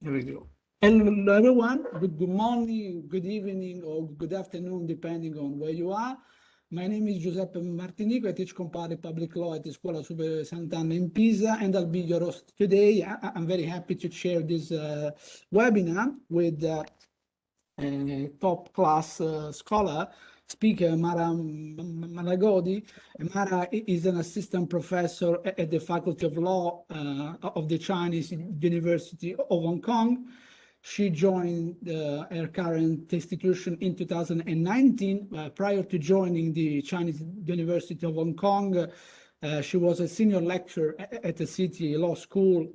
Here we go. Hello, everyone. Good morning, good evening, or good afternoon, depending on where you are. My name is Giuseppe Martinico. I teach comparative public law at the Scuola Sant'Anna in Pisa, and I'll be your host today. I'm very happy to share this webinar with top class scholar, speaker Mara Malagodi. Mara is an assistant professor at the Faculty of Law of the Chinese University of Hong Kong. She joined her current institution in 2019. Prior to joining the Chinese University of Hong Kong, she was a senior lecturer at the City Law School,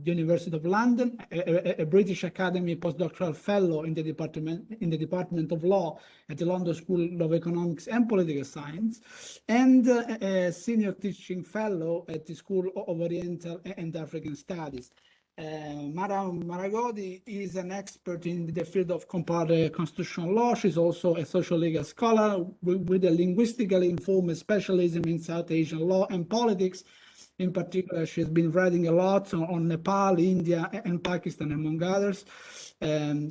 University of London, a British Academy postdoctoral fellow in the Department of Law at the London School of Economics and Political Science, and a senior teaching fellow at the School of Oriental and African Studies. Mara Malagodi is an expert in the field of comparative constitutional law. She's also a social legal scholar with a linguistically informed specialism in South Asian law and politics. In particular, she's been writing a lot on Nepal, India, and Pakistan, among others.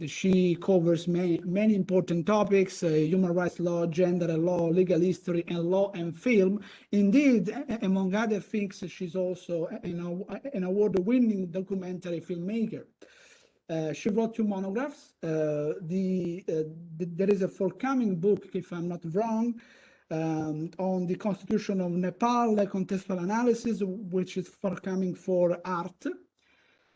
She covers many important topics: human rights law, gender law, legal history, and law and film. Indeed, among other things, she's also an award-winning documentary filmmaker. She wrote 2 monographs. There is a forthcoming book, if I'm not wrong, on the Constitution of Nepal, a contextual analysis, which is forthcoming for art.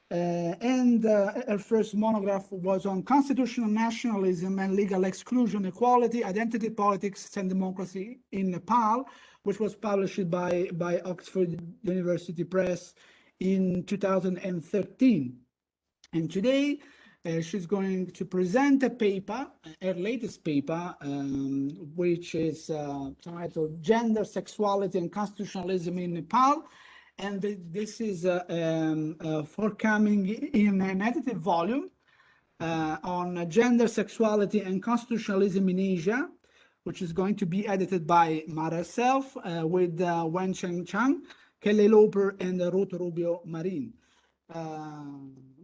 And her first monograph was on constitutional nationalism and legal exclusion, equality, identity politics, and democracy in Nepal, which was published by Oxford University Press in 2013. And today, she's going to present a paper, her latest paper, which is titled Gender, Sexuality, and Constitutionalism in Nepal. And this is forthcoming in an edited volume on gender, sexuality, and constitutionalism in Asia, which is going to be edited by Mara herself with Wencheng Chang, Kelly Loper, and Ruth Rubio Marin.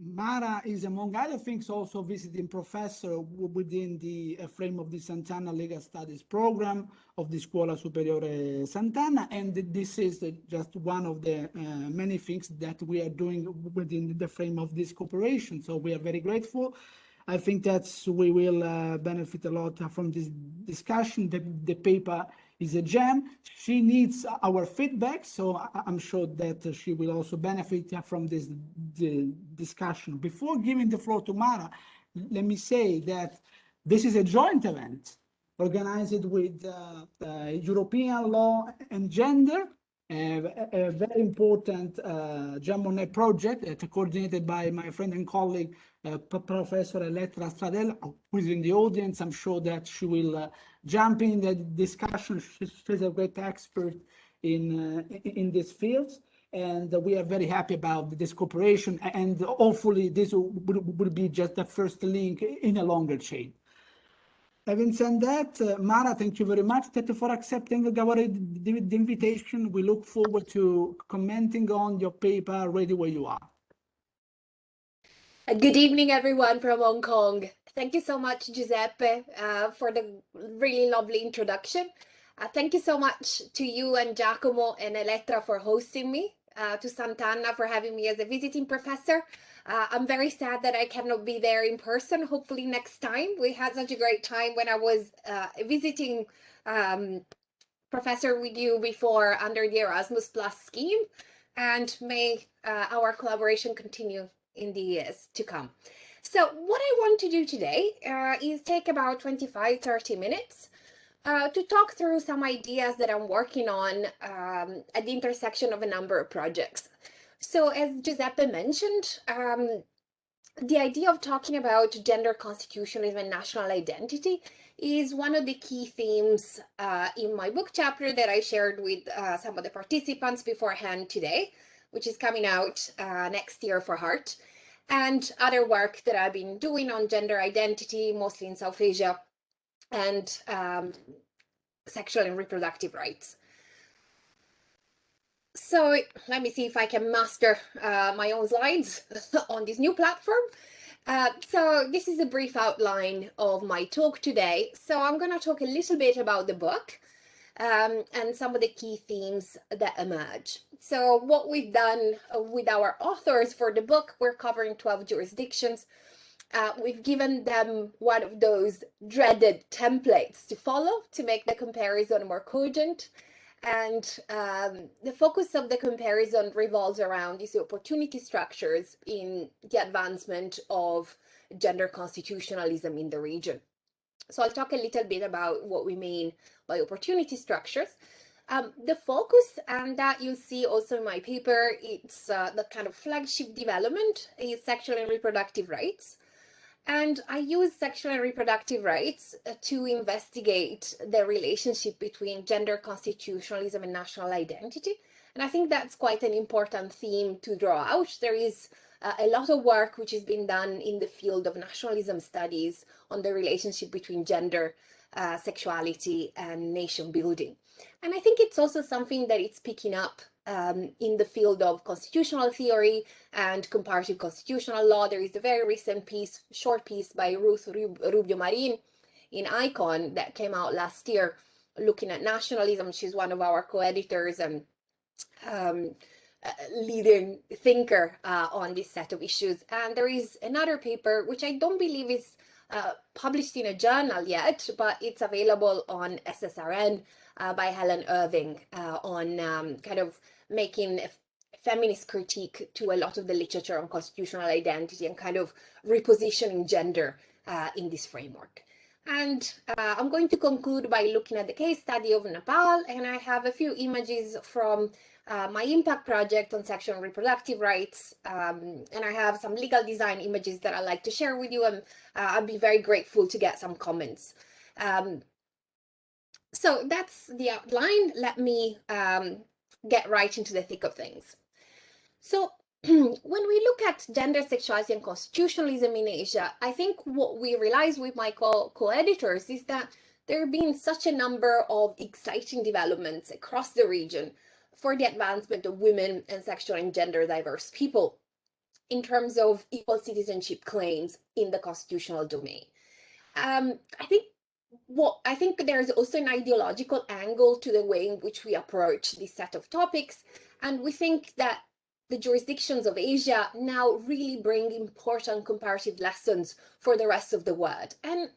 Mara is, among other things, also visiting professor within the frame of the Sant'Anna Legal Studies program of the Scuola Superiore Sant'Anna, and this is just one of the many things that we are doing within the frame of this cooperation. So we are very grateful. I think that we will benefit a lot from this discussion. The paper is a gem. She needs our feedback, so I'm sure that she will also benefit from this discussion. Before giving the floor to Mara, let me say that this is a joint event organized with European Law and Gender, a very important Jamone project coordinated by my friend and colleague, Professor Elettra Stradella, who is in the audience. I'm sure that she will jump in the discussion. She's a great expert in these fields, and we are very happy about this cooperation, and hopefully this will be just the first link in a longer chain. Having said that, Mara, thank you very much for accepting the invitation. We look forward to commenting on your paper ready where you are. Good evening, everyone from Hong Kong. Thank you so much, Giuseppe, for the really lovely introduction. Thank you so much to you and Giacomo and Elettra for hosting me, to Sant'Anna for having me as a visiting professor. I'm very sad that I cannot be there in person. Hopefully next time. We had such a great time when I was visiting professor with you before under the Erasmus Plus scheme, and may our collaboration continue in the years to come. So what I want to do today is take about 25-30 minutes to talk through some ideas that I'm working on at the intersection of a number of projects. So as Giuseppe mentioned, the idea of talking about gender constitutionalism and national identity is one of the key themes in my book chapter that I shared with some of the participants beforehand today, which is coming out next year for Heart, and other work that I've been doing on gender identity, mostly in South Asia, and sexual and reproductive rights. So let me see if I can master my own slides on this new platform. So this is a brief outline of my talk today. So I'm going to talk a little bit about the book and some of the key themes that emerge. So what we've done with our authors for the book, we're covering 12 jurisdictions. We've given them one of those dreaded templates to follow to make the comparison more cogent. And the focus of the comparison revolves around these opportunity structures in the advancement of gender constitutionalism in the region. So I'll talk a little bit about what we mean by opportunity structures. The focus, and that you see also in my paper, it's the kind of flagship development is sexual and reproductive rights. And I use sexual and reproductive rights to investigate the relationship between gender constitutionalism and national identity. And I think that's quite an important theme to draw out. There is a lot of work which has been done in the field of nationalism studies on the relationship between gender, sexuality, and nation building. And I think it's also something that it's picking up in the field of constitutional theory and comparative constitutional law. There is a very recent piece, short piece by Ruth Rubio Marin in Icon that came out last year looking at nationalism. She's one of our co-editors and leading thinker on this set of issues. And there is another paper, which I don't believe is published in a journal yet, but it's available on SSRN by Helen Irving on kind of making a feminist critique to a lot of the literature on constitutional identity and kind of repositioning gender in this framework. And I'm going to conclude by looking at the case study of Nepal, and I have a few images from my impact project on sexual and reproductive rights, and I have some legal design images that I'd like to share with you, and I'd be very grateful to get some comments. So that's the outline. Let me get right into the thick of things. So when we look at gender, sexuality, and constitutionalism in Asia, I think what we realize with my co-editors is that there have been such a number of exciting developments across the region for the advancement of women and sexual and gender diverse people in terms of equal citizenship claims in the constitutional domain. I think there's also an ideological angle to the way in which we approach this set of topics, and we think that the jurisdictions of Asia now really bring important comparative lessons for the rest of the world. And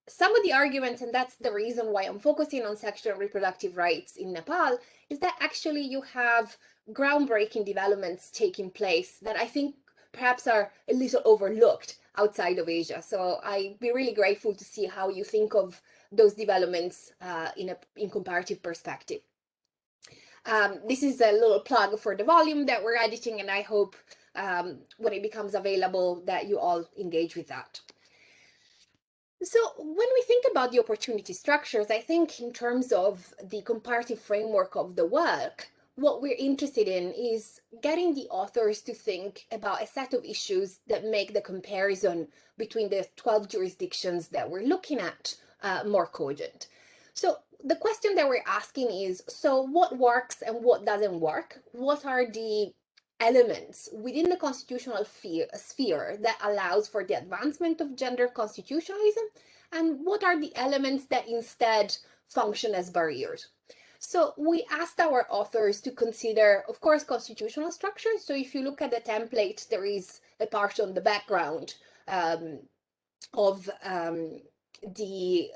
some of the arguments, and that's the reason why I'm focusing on sexual and reproductive rights in Nepal, is that actually you have groundbreaking developments taking place that I think perhaps are a little overlooked outside of Asia. So I'd be really grateful to see how you think of those developments in comparative perspective. This is a little plug for the volume that we're editing, and I hope when it becomes available that you all engage with that. So when we think about the opportunity structures, I think in terms of the comparative framework of the work, what we're interested in is getting the authors to think about a set of issues that make the comparison between the 12 jurisdictions that we're looking at more cogent. So the question that we're asking is, so what works and what doesn't work? What are the elements within the constitutional sphere that allows for the advancement of gender constitutionalism? And what are the elements that instead function as barriers? So we asked our authors to consider, of course, constitutional structures. So if you look at the template, there is a part on the background of the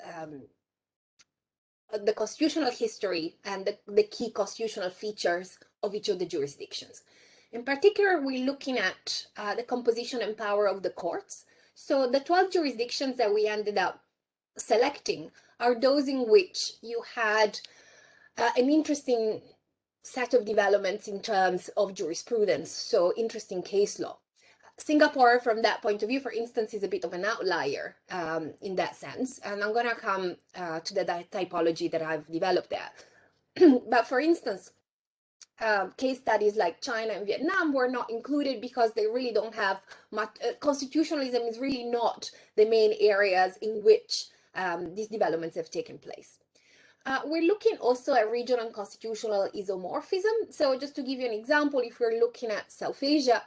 constitutional history and the key constitutional features of each of the jurisdictions. In particular, we're looking at the composition and power of the courts. So the 12 jurisdictions that we ended up selecting are those in which you had an interesting set of developments in terms of jurisprudence, so interesting case law. Singapore, from that point of view, for instance, is a bit of an outlier in that sense, and I'm going to come to the typology that I've developed there. But for instance, case studies like China and Vietnam were not included because they really don't have much, constitutionalism is really not the main areas in which these developments have taken place. We're looking also at regional and constitutional isomorphism. So just to give you an example, if we're looking at South Asia,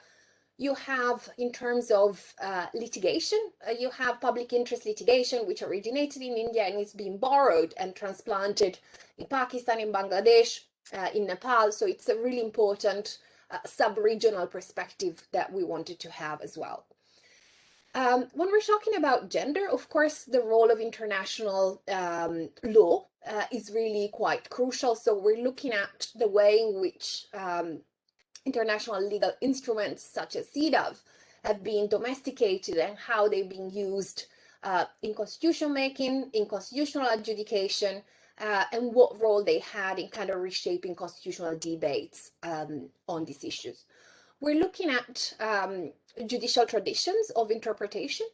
you have, in terms of litigation, you have public interest litigation, which originated in India and is being borrowed and transplanted in Pakistan, in Bangladesh, in Nepal. So it's a really important sub-regional perspective that we wanted to have as well. When we're talking about gender, of course, the role of international law is really quite crucial. So we're looking at the way in which international legal instruments such as CEDAW have been domesticated and how they've been used in constitution making, in constitutional adjudication, and what role they had in kind of reshaping constitutional debates on these issues. We're looking at judicial traditions of interpretation.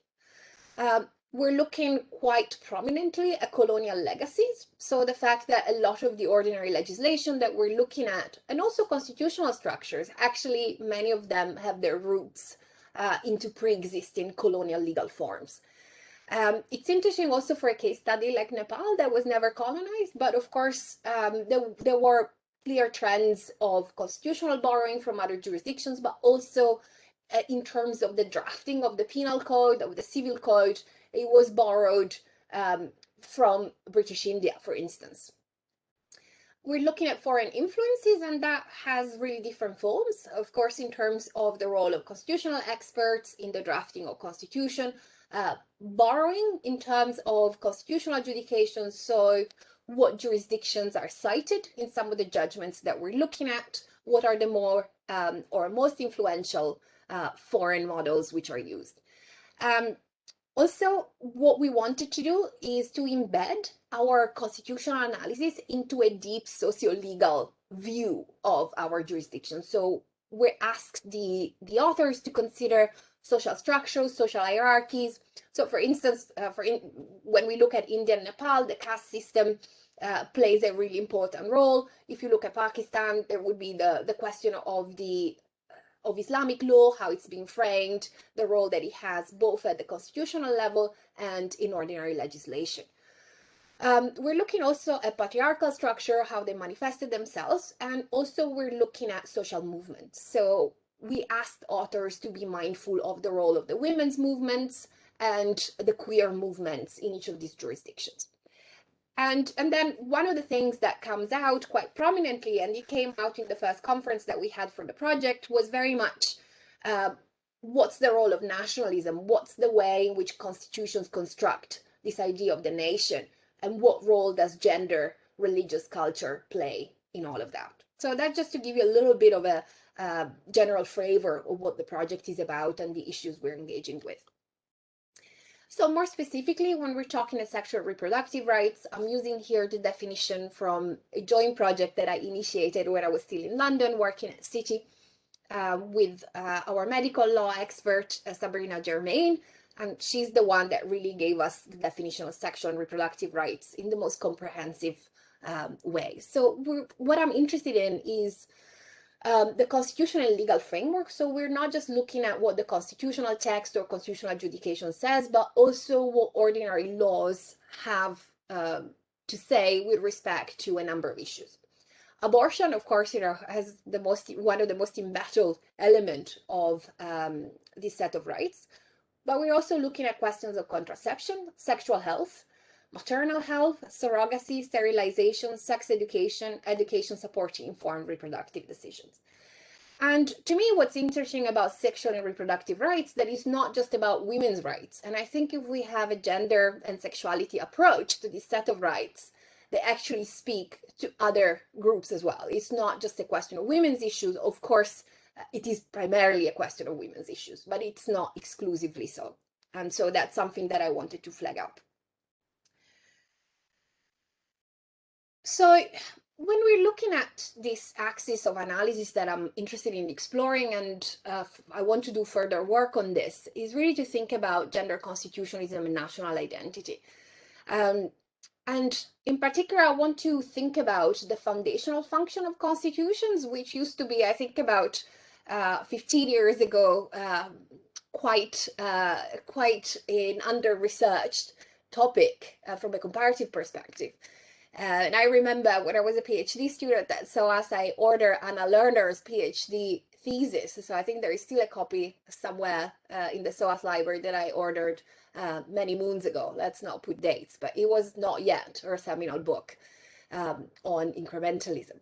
We're looking quite prominently at colonial legacies. So the fact that a lot of the ordinary legislation that we're looking at, and also constitutional structures, actually many of them have their roots into pre-existing colonial legal forms. It's interesting also for a case study like Nepal that was never colonized, but of course there were clear trends of constitutional borrowing from other jurisdictions, but also in terms of the drafting of the penal code, of the civil code, it was borrowed from British India, for instance. We're looking at foreign influences, and that has really different forms, of course, in terms of the role of constitutional experts in the drafting of constitution, borrowing in terms of constitutional adjudication, so what jurisdictions are cited in some of the judgments that we're looking at, what are the more or most influential foreign models which are used. Also, what we wanted to do is to embed our constitutional analysis into a deep socio-legal view of our jurisdiction. So we asked the authors to consider social structures, social hierarchies. So for instance, when we look at India and Nepal, the caste system plays a really important role. If you look at Pakistan, there would be the question of Islamic law, how it's being framed, the role that it has both at the constitutional level and in ordinary legislation. We're looking also at patriarchal structure, how they manifested themselves, and also we're looking at social movements. So we asked authors to be mindful of the role of the women's movements and the queer movements in each of these jurisdictions. And then one of the things that comes out quite prominently, and it came out in the first conference that we had for the project, was very much what's the role of nationalism? What's the way in which constitutions construct this idea of the nation? And what role does gender, religious culture play in all of that? So that's just to give you a little bit of a general flavor of what the project is about and the issues we're engaging with. So more specifically, when we're talking about sexual and reproductive rights, I'm using here the definition from a joint project that I initiated when I was still in London working at City with our medical law expert, Sabrina Germain, and she's the one that really gave us the definition of sexual and reproductive rights in the most comprehensive way. So what I'm interested in is the constitutional and legal framework. So we're not just looking at what the constitutional text or constitutional adjudication says, but also what ordinary laws have to say with respect to a number of issues. Abortion, of course, has one of the most embattled element of this set of rights. But we're also looking at questions of contraception, sexual health, maternal health, surrogacy, sterilization, sex education, education supporting informed reproductive decisions. And to me, what's interesting about sexual and reproductive rights, that is not just about women's rights. And I think if we have a gender and sexuality approach to this set of rights, they actually speak to other groups as well. It's not just a question of women's issues. Of course, it is primarily a question of women's issues, but it's not exclusively so. And so that's something that I wanted to flag up. So when we're looking at this axis of analysis that I'm interested in exploring, and I want to do further work on this, is really to think about gender constitutionalism and national identity. And in particular, I want to think about the foundational function of constitutions, which used to be, I think, about 15 years ago, quite an under-researched topic from a comparative perspective. And I remember when I was a PhD student at SOAS, I ordered Anna Lerner's PhD thesis. So I think there is still a copy somewhere in the SOAS library that I ordered many moons ago. Let's not put dates, but it was not yet her seminal book on incrementalism.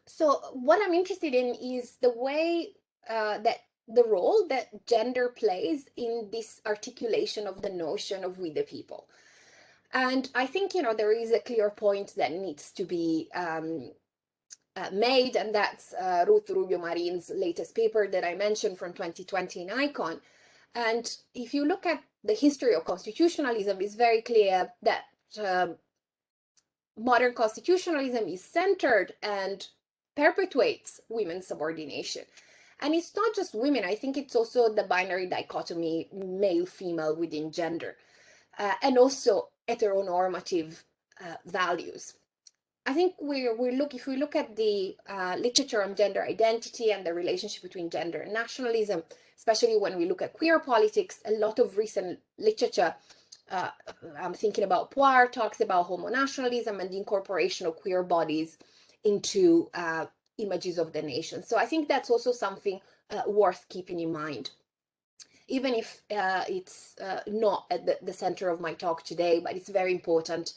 So what I'm interested in is the way that the role that gender plays in this articulation of the notion of we the people. And I think, there is a clear point that needs to be made, and that's Ruth Rubio Marin's latest paper that I mentioned from 2020 in ICON. And if you look at the history of constitutionalism, it's very clear that modern constitutionalism is centered and perpetuates women's subordination. And it's not just women, I think it's also the binary dichotomy male-female within gender, and also heteronormative values. I think if we look at the literature on gender identity and the relationship between gender and nationalism, especially when we look at queer politics, a lot of recent literature, I'm thinking about Poir, talks about homonationalism and the incorporation of queer bodies into images of the nation. So I think that's also something worth keeping in mind, even if it's not at the center of my talk today, but it's very important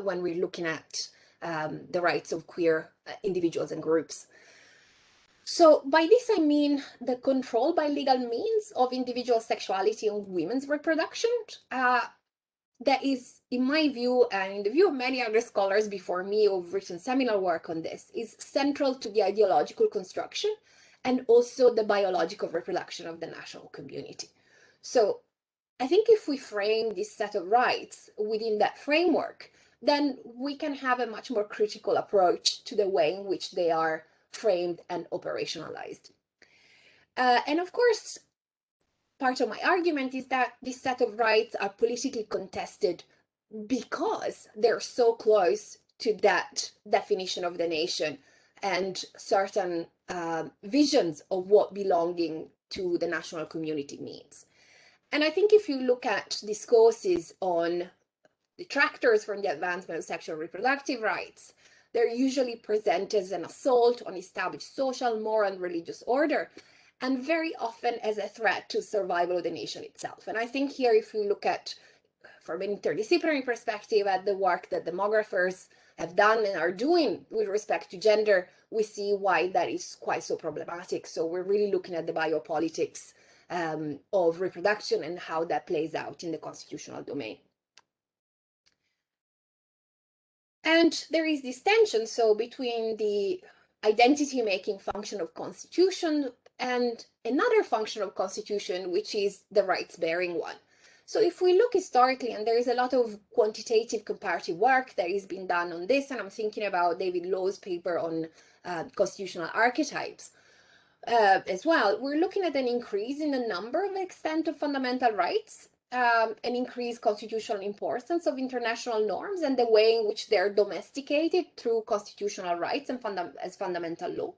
when we're looking at the rights of queer individuals and groups. So by this, I mean the control by legal means of individual sexuality and women's reproduction. That is, in my view, and in the view of many other scholars before me who've written seminal work on this, is central to the ideological construction and also the biological reproduction of the national community. So I think if we frame this set of rights within that framework, then we can have a much more critical approach to the way in which they are framed and operationalized. And of course, part of my argument is that this set of rights are politically contested because they're so close to that definition of the nation and certain visions of what belonging to the national community means. And I think if you look at discourses on detractors from the advancement of sexual and reproductive rights, they're usually presented as an assault on established social, moral, and religious order, and very often as a threat to survival of the nation itself. And I think here, if you look at, from an interdisciplinary perspective, at the work that demographers have done and are doing with respect to gender, we see why that is quite so problematic. So we're really looking at the biopolitics of reproduction and how that plays out in the constitutional domain. And there is this tension, so between the identity-making function of constitution and another function of constitution, which is the rights-bearing one. So if we look historically, and there is a lot of quantitative comparative work that has been done on this, and I'm thinking about David Lowe's paper on constitutional archetypes as well, we're looking at an increase in the number and extent of fundamental rights, an increased constitutional importance of international norms and the way in which they're domesticated through constitutional rights and as fundamental law.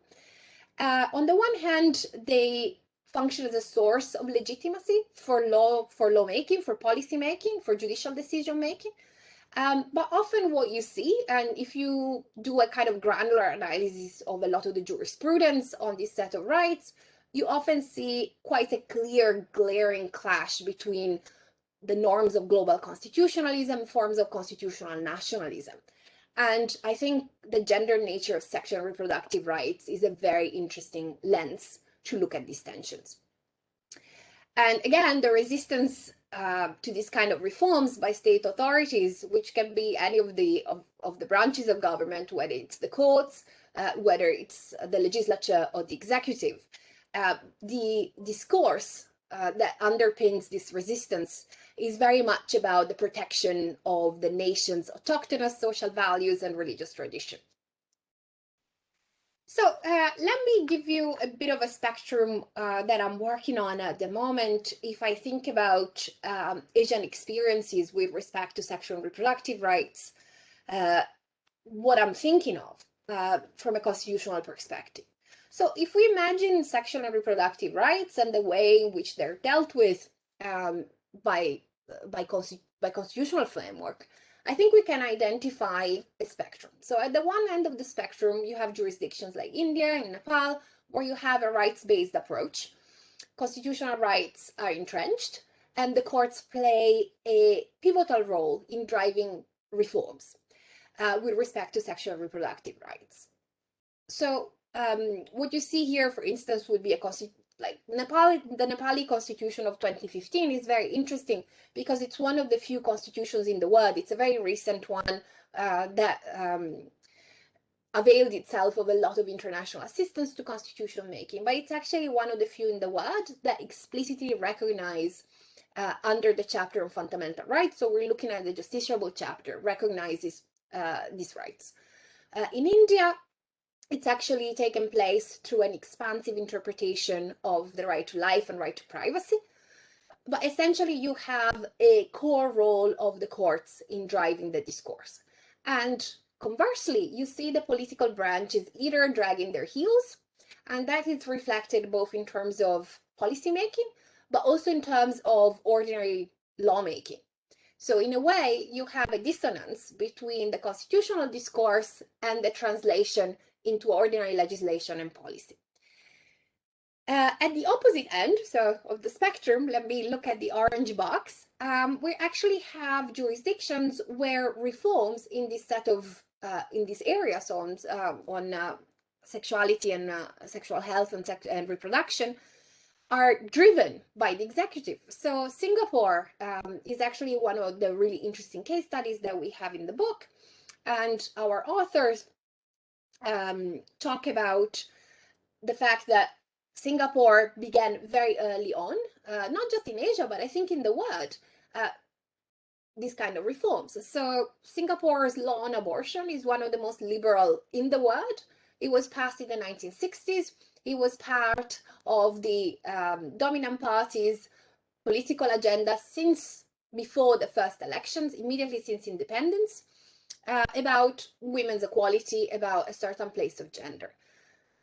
On the one hand, they function as a source of legitimacy for lawmaking, for policy making, for judicial decision making. But often what you see, and if you do a kind of granular analysis of a lot of the jurisprudence on this set of rights, you often see quite a clear, glaring clash between the norms of global constitutionalism, forms of constitutional nationalism. And I think the gender nature of sexual and reproductive rights is a very interesting lens to look at these tensions. And again, the resistance to this kind of reforms by state authorities, which can be any of the branches of government, whether it's the courts, whether it's the legislature or the executive, the discourse that underpins this resistance is very much about the protection of the nation's autochthonous social values and religious tradition. So let me give you a bit of a spectrum that I'm working on at the moment. If I think about Asian experiences with respect to sexual and reproductive rights, what I'm thinking of from a constitutional perspective. So if we imagine sexual and reproductive rights and the way in which they're dealt with by constitutional framework, I think we can identify a spectrum. So at the one end of the spectrum, you have jurisdictions like India and Nepal, where you have a rights-based approach. Constitutional rights are entrenched, and the courts play a pivotal role in driving reforms with respect to sexual and reproductive rights. So what you see here, for instance, would be like the Nepali Constitution of 2015 is very interesting because it's one of the few constitutions in the world. It's a very recent one that availed itself of a lot of international assistance to constitution making, but it's actually one of the few in the world that explicitly recognize under the chapter on fundamental rights. So we're looking at the justiciable chapter, recognizes these rights. In India, it's actually taken place through an expansive interpretation of the right to life and right to privacy. But essentially, you have a core role of the courts in driving the discourse. And conversely, you see the political branches either dragging their heels, and that is reflected both in terms of policymaking, but also in terms of ordinary lawmaking. So in a way, you have a dissonance between the constitutional discourse and the translation into ordinary legislation and policy. At the opposite end, so of the spectrum, let me look at the orange box. We actually have jurisdictions where reforms in this set of in this area, so on sexuality and sexual health and reproduction, are driven by the executive. So Singapore is actually one of the really interesting case studies that we have in the book, and our authors talk about the fact that Singapore began very early on, not just in Asia, but I think in the world, these kind of reforms. So Singapore's law on abortion is one of the most liberal in the world. It was passed in the 1960s. It was part of the dominant party's political agenda since before the first elections, immediately since independence, about women's equality, about a certain place of gender.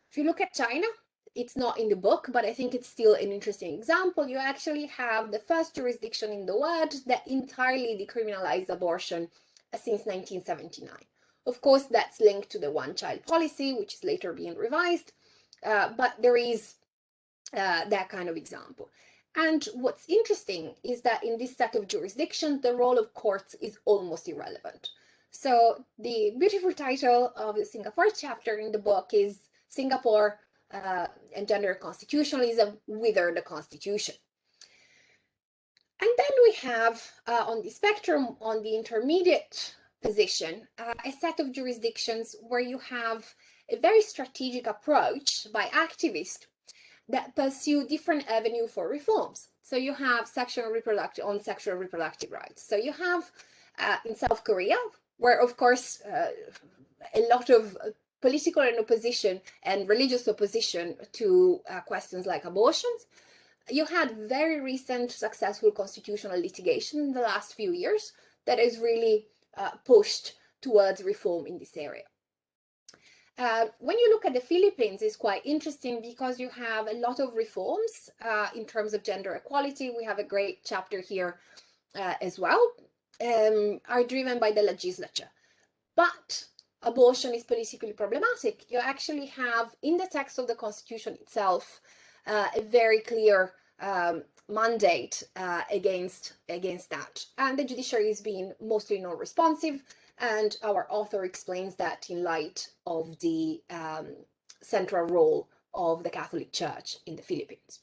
If you look at China, it's not in the book, but I think it's still an interesting example. You actually have the first jurisdiction in the world that entirely decriminalized abortion since 1979. Of course, that's linked to the one-child policy, which is later being revised, but there is that kind of example. And what's interesting is that in this set of jurisdictions, the role of courts is almost irrelevant. So the beautiful title of the Singapore chapter in the book is Singapore and Gender Constitutionalism, Wither the Constitution. And then we have on the spectrum, on the intermediate position, a set of jurisdictions where you have a very strategic approach by activists that pursue different avenues for reforms. So you have sexual and reproductive rights. So you have in South Korea, where of course a lot of political and opposition and religious opposition to questions like abortions. You had very recent successful constitutional litigation in the last few years that has really pushed towards reform in this area. When you look at the Philippines, it's quite interesting because you have a lot of reforms in terms of gender equality. We have a great chapter here as well, are driven by the legislature. But abortion is politically problematic. You actually have in the text of the Constitution itself a very clear mandate against that. And the judiciary is being mostly non-responsive. And our author explains that in light of the central role of the Catholic Church in the Philippines.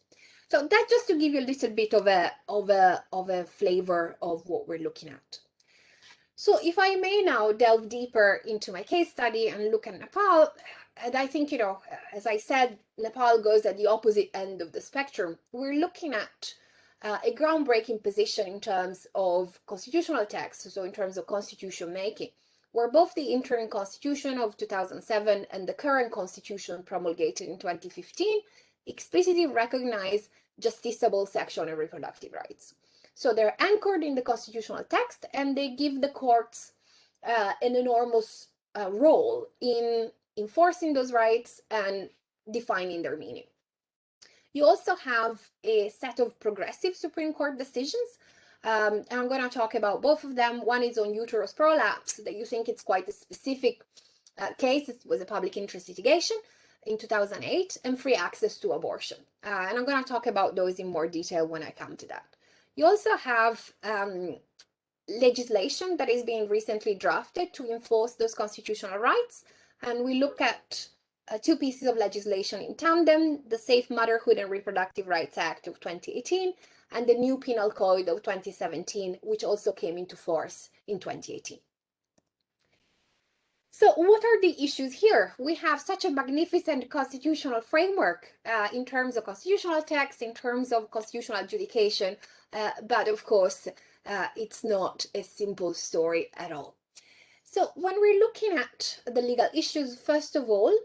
So that's just to give you a little bit of a flavor of what we're looking at. So if I may now delve deeper into my case study and look at Nepal, and I think, as I said, Nepal goes at the opposite end of the spectrum. We're looking at a groundbreaking position in terms of constitutional text, so in terms of constitution making, where both the interim constitution of 2007 and the current constitution promulgated in 2015 explicitly recognize justiciable sexual and reproductive rights. So they're anchored in the constitutional text, and they give the courts an enormous role in enforcing those rights and defining their meaning. You also have a set of progressive Supreme Court decisions And I'm going to talk about both of them. One is on uterus prolapse, that you think it's quite a specific case. It was a public interest litigation in 2008, and free access to abortion. And I'm going to talk about those in more detail when I come to that. You also have legislation that is being recently drafted to enforce those constitutional rights. And we look at two pieces of legislation in tandem: the Safe Motherhood and Reproductive Rights Act of 2018 and the new Penal Code of 2017, which also came into force in 2018. So what are the issues here? We have such a magnificent constitutional framework in terms of constitutional text, in terms of constitutional adjudication, but of course, it's not a simple story at all. So when we're looking at the legal issues, first of all,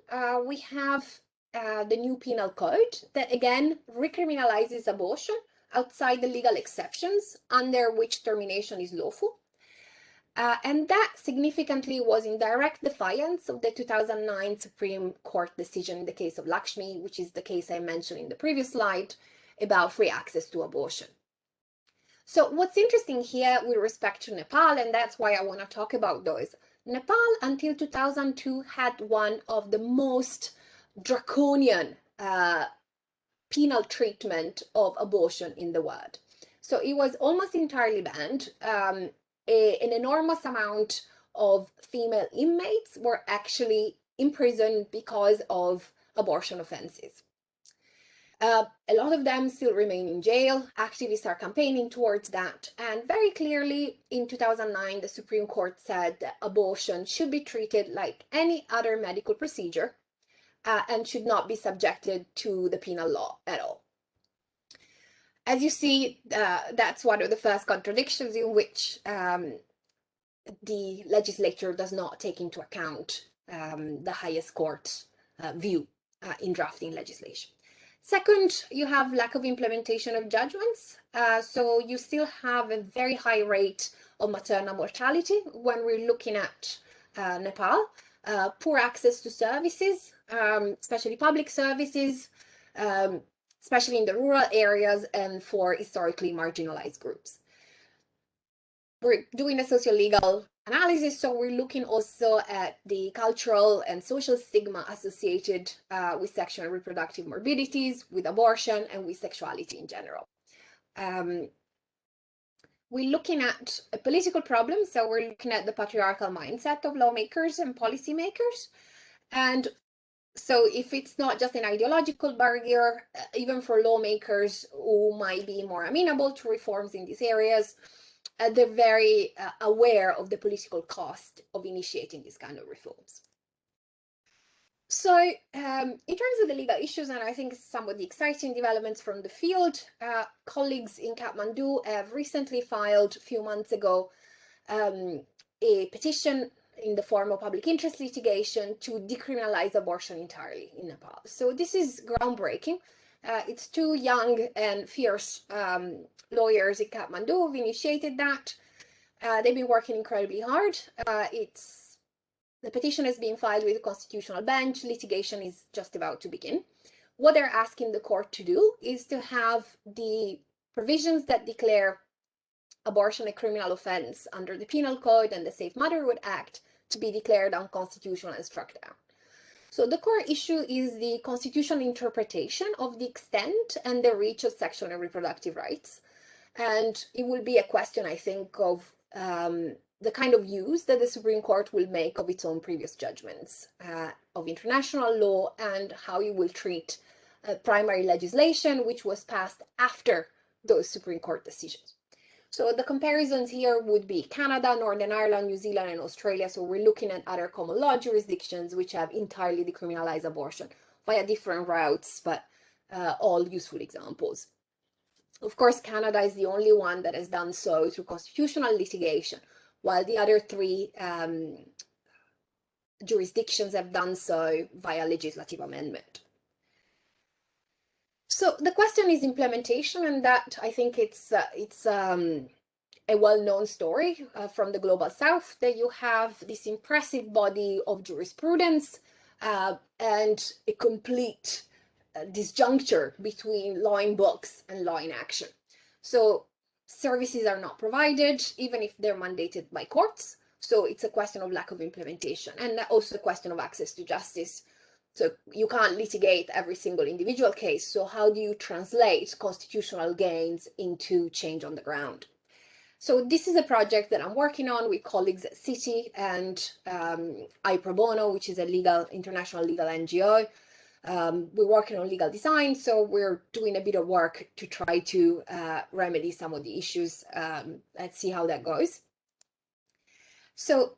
we have the new penal code that again recriminalizes abortion outside the legal exceptions under which termination is lawful. And that significantly was in direct defiance of the 2009 Supreme Court decision in the case of Lakshmi, which is the case I mentioned in the previous slide about free access to abortion. So what's interesting here with respect to Nepal, and that's why I want to talk about those, Nepal until 2002 had one of the most draconian penal treatment of abortion in the world. So it was almost entirely banned. An enormous amount of female inmates were actually imprisoned because of abortion offenses. A lot of them still remain in jail. Activists are campaigning towards that. And very clearly in 2009, the Supreme Court said that abortion should be treated like any other medical procedure and should not be subjected to the penal law at all. As you see, that's one of the first contradictions in which the legislature does not take into account the highest court's view in drafting legislation. Second, you have lack of implementation of judgments. So you still have a very high rate of maternal mortality when we're looking at Nepal. Poor access to services, especially public services, especially in the rural areas and for historically marginalized groups. We're doing a socio-legal analysis, so we're looking also at the cultural and social stigma associated with sexual and reproductive morbidities, with abortion, and with sexuality in general. We're looking at a political problem, so we're looking at the patriarchal mindset of lawmakers and policymakers. And so if it's not just an ideological barrier, even for lawmakers who might be more amenable to reforms in these areas, they're very aware of the political cost of initiating these kind of reforms. So in terms of the legal issues, and I think some of the exciting developments from the field, colleagues in Kathmandu have recently filed a few months ago a petition in the form of public interest litigation to decriminalize abortion entirely in Nepal. So this is groundbreaking. It's two young and fierce lawyers in Kathmandu who've initiated that. They've been working incredibly hard. The petition has been filed with the Constitutional Bench. Litigation is just about to begin. What they're asking the court to do is to have the provisions that declare abortion a criminal offense under the Penal Code and the Safe Motherhood Act to be declared unconstitutional and struck down. So the core issue is the constitutional interpretation of the extent and the reach of sexual and reproductive rights. And it will be a question, I think, of the kind of use that the Supreme Court will make of its own previous judgments of international law and how it will treat primary legislation, which was passed after those Supreme Court decisions. So the comparisons here would be Canada, Northern Ireland, New Zealand, and Australia. So we're looking at other common law jurisdictions which have entirely decriminalized abortion via different routes, but all useful examples. Of course, Canada is the only one that has done so through constitutional litigation, while the other three jurisdictions have done so via legislative amendment. So the question is implementation, and that I think it's a well-known story from the Global South, that you have this impressive body of jurisprudence and a complete disjuncture between law in books and law in action. So services are not provided, even if they're mandated by courts. So it's a question of lack of implementation, and also a question of access to justice. So you can't litigate every single individual case. So how do you translate constitutional gains into change on the ground? So this is a project that I'm working on with colleagues at City and I Pro Bono, which is a international legal NGO. We're working on legal design, so we're doing a bit of work to try to remedy some of the issues. Let's see how that goes. So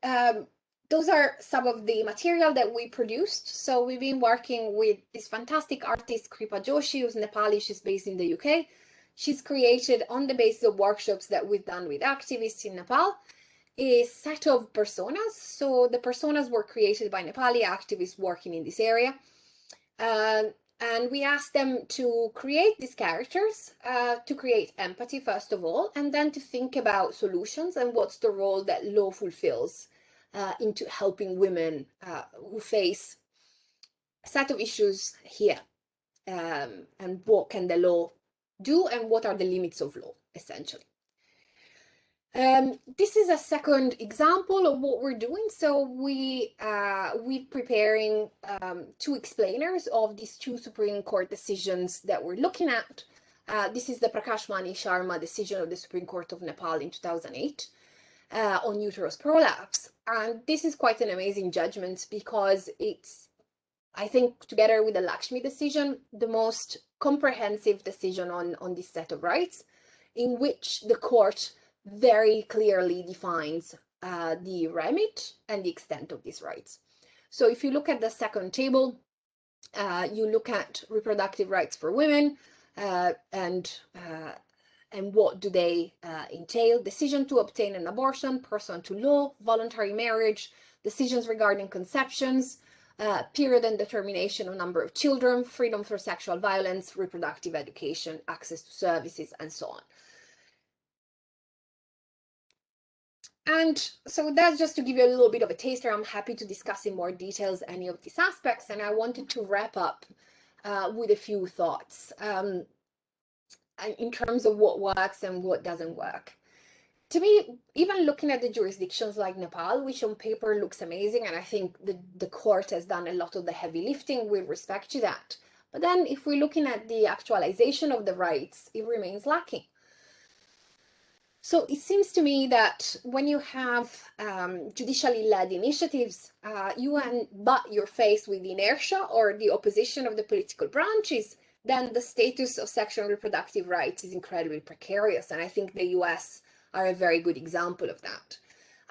those are some of the material that we produced. So we've been working with this fantastic artist, Kripa Joshi, who's Nepali. She's based in the UK. She's created, on the basis of workshops that we've done with activists in Nepal, a set of personas. So the personas were created by Nepali activists working in this area. And we asked them to create these characters, to create empathy, first of all, and then to think about solutions and what's the role that law fulfills into helping women who face a set of issues here, and what can the law do and what are the limits of law, essentially. This is a second example of what we're doing. So we're preparing two explainers of these two Supreme Court decisions that we're looking at. This is the Prakash Mani Sharma decision of the Supreme Court of Nepal in 2008 on uterus prolapse. And this is quite an amazing judgment because it's, I think, together with the Lakshmi decision, the most comprehensive decision on this set of rights, in which the court very clearly defines the remit and the extent of these rights. So if you look at the second table, you look at reproductive rights for women and what do they entail: decision to obtain an abortion, pursuant to law, voluntary marriage, decisions regarding conceptions, period and determination of number of children, freedom from sexual violence, reproductive education, access to services, and so on. And so that's just to give you a little bit of a taster. I'm happy to discuss in more details any of these aspects. And I wanted to wrap up with a few thoughts in terms of what works and what doesn't work. To me, even looking at the jurisdictions like Nepal, which on paper looks amazing, and I think the court has done a lot of the heavy lifting with respect to that. But then if we're looking at the actualization of the rights, it remains lacking. So it seems to me that when you have judicially led initiatives, you're faced with inertia or the opposition of the political branches, then the status of sexual and reproductive rights is incredibly precarious. And I think the US are a very good example of that.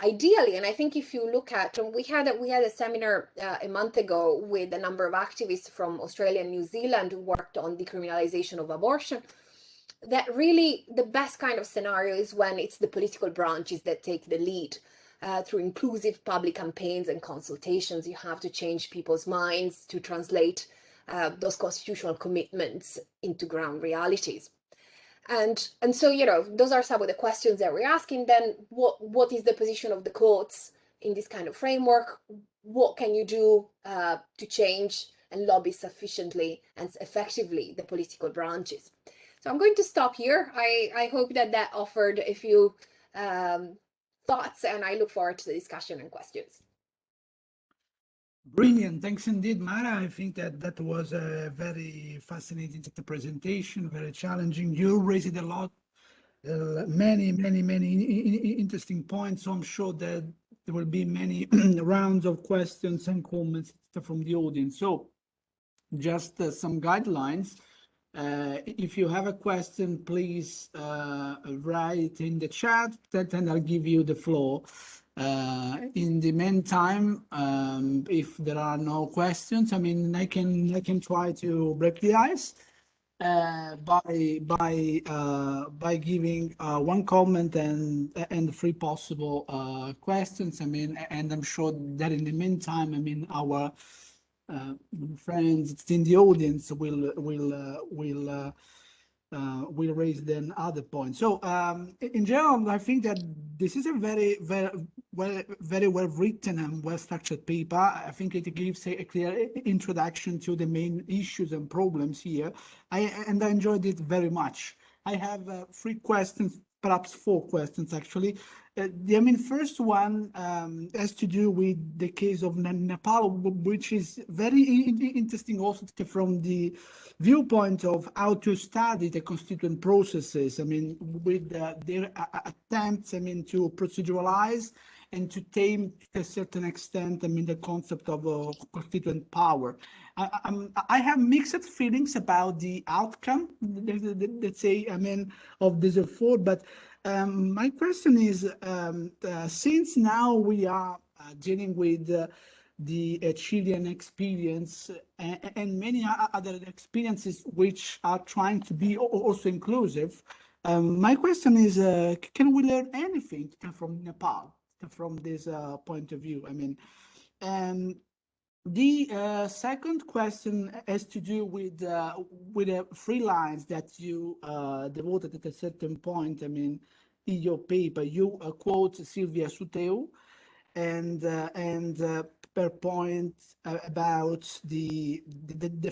Ideally, and I think if you look at, we had a seminar a month ago with a number of activists from Australia and New Zealand who worked on decriminalization of abortion, that really the best kind of scenario is when it's the political branches that take the lead through inclusive public campaigns and consultations. You have to change people's minds to translate those constitutional commitments into ground realities. And so, you know, those are some of the questions that we're asking. Then what is the position of the courts in this kind of framework? What can you do to change and lobby sufficiently and effectively the political branches? So I'm going to stop here. I hope that offered a few thoughts, and I look forward to the discussion and questions. Brilliant. Thanks indeed, Mara. I think that was a very fascinating presentation, very challenging. You raised a lot, many interesting points. So I'm sure that there will be many rounds of questions and comments from the audience. So just some guidelines. If you have a question, please write in the chat, and I'll give you the floor. In the meantime, if there are no questions, I mean, I can try to break the ice by giving one comment and 3 possible questions. I mean, and I'm sure that in the meantime, I mean, our friends in the audience will raise then other points. So in general, I think that this is a very well written and well structured paper. I think it gives a clear introduction to the main issues and problems here. I enjoyed it very much. I have three questions, perhaps four questions actually. First one has to do with the case of Nepal, which is very interesting also from the viewpoint of how to study the constituent processes. With their attempts, to proceduralize and to tame to a certain extent, the concept of constituent power. I have mixed feelings about the outcome, let's say, of this effort, but my question is, since now we are dealing with the Chilean experience and many other experiences which are trying to be also inclusive, my question is, can we learn anything from Nepal, from this point of view? The second question has to do with the three lines that you devoted at a certain point. In your paper, you quote Silvia Suteu, and per point about the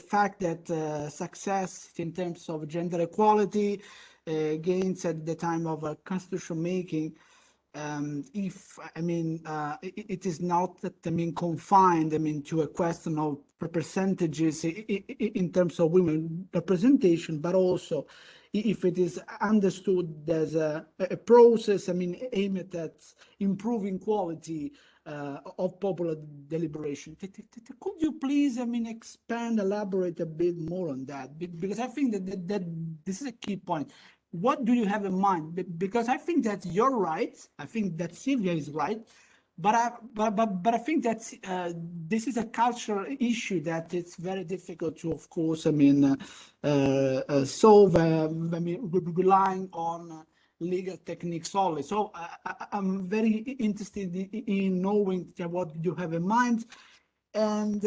fact that success in terms of gender equality gains at the time of constitution making. If it is not confined to a question of percentages in terms of women representation, but also if it is understood as a process aimed at improving quality of popular deliberation. Could you please expand, elaborate a bit more on that? Because I think that this is a key point. What do you have in mind? Because I think that you're right. I think that Silvia is right, but I think that this is a cultural issue that it's very difficult to, of course, solve. Relying on legal techniques only. So I'm very interested in knowing what you have in mind. And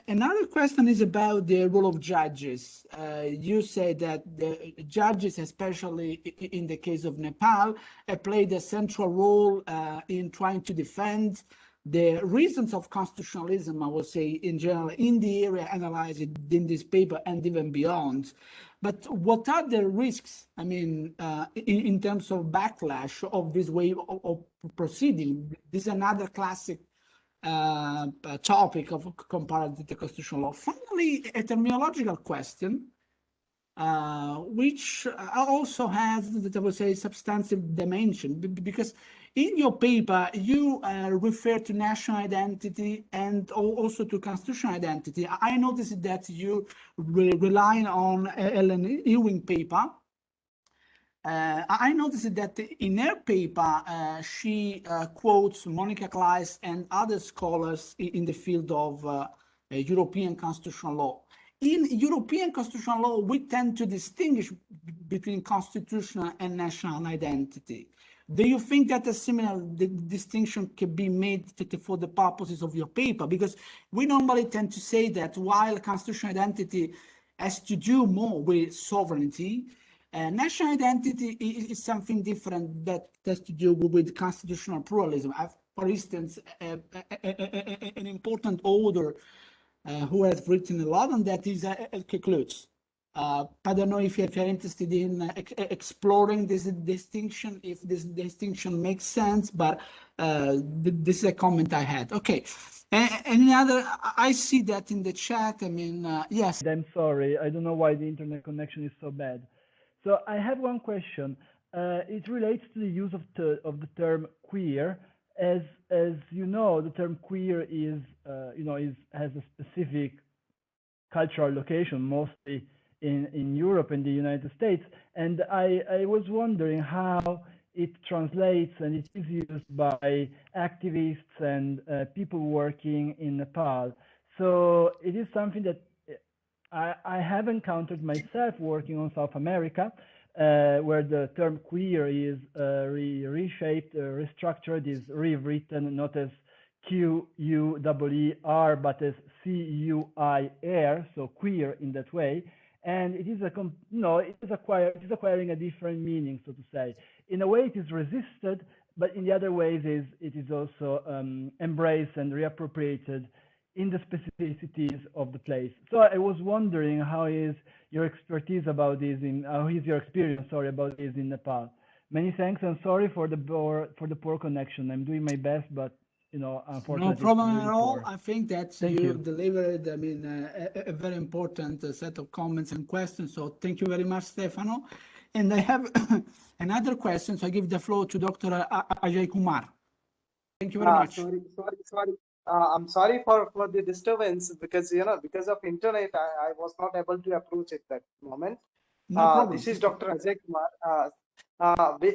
another question is about the role of judges. You say that the judges, especially in the case of Nepal, played a central role in trying to defend the reasons of constitutionalism, I would say, in general, in the area analyzed in this paper and even beyond. But what are the risks, in terms of backlash of this way of proceeding? This is another classic topic of comparative constitutional law. Finally, a terminological question, which also has, I would say, substantive dimension, because in your paper, you refer to national identity and also to constitutional identity. I noticed that you rely on Ellen Ewing paper. I noticed that in her paper, she quotes Monica Kleist and other scholars in the field of European constitutional law. In European constitutional law, we tend to distinguish between constitutional and national identity. Do you think that a similar distinction can be made for the purposes of your paper? Because we normally tend to say that while constitutional identity has to do more with sovereignty, national identity is something different that has to do with constitutional pluralism. For instance, an important author who has written a lot on that is Elke Klutz. I don't know if you're interested in exploring this distinction, if this distinction makes sense, but this is a comment I had. Okay. Any other? I see that in the chat. Yes. I'm sorry. I don't know why the internet connection is so bad. So I have one question. It relates to the use of the term queer. As you know, the term queer is has a specific cultural location, mostly in Europe and the United States. And I was wondering how it translates and it is used by activists and people working in Nepal. So it is something that I have encountered myself working on South America, where the term queer is reshaped, restructured, is rewritten not as Q-U-E-E-R, but as C-U-I-R, so queer in that way. And it is acquiring a different meaning, so to say. In a way, it is resisted, but in the other ways, it is also embraced and reappropriated in the specificities of the place. So I was wondering, how is your expertise about this how is your experience, sorry, about this in Nepal? Many thanks, and sorry for the poor connection. I'm doing my best, but you know, No unfortunately, it's problem really at all. poor. I think that Thank you you. delivered, I mean, a very important set of comments and questions. So thank you very much, Stefano. And I have another question. So I give the floor to Dr. Ajay Kumar. Thank you very much. Sorry. I'm sorry for the disturbance, because because of internet I was not able to approach at that moment. No problem. This is Dr. Ajay Kumar.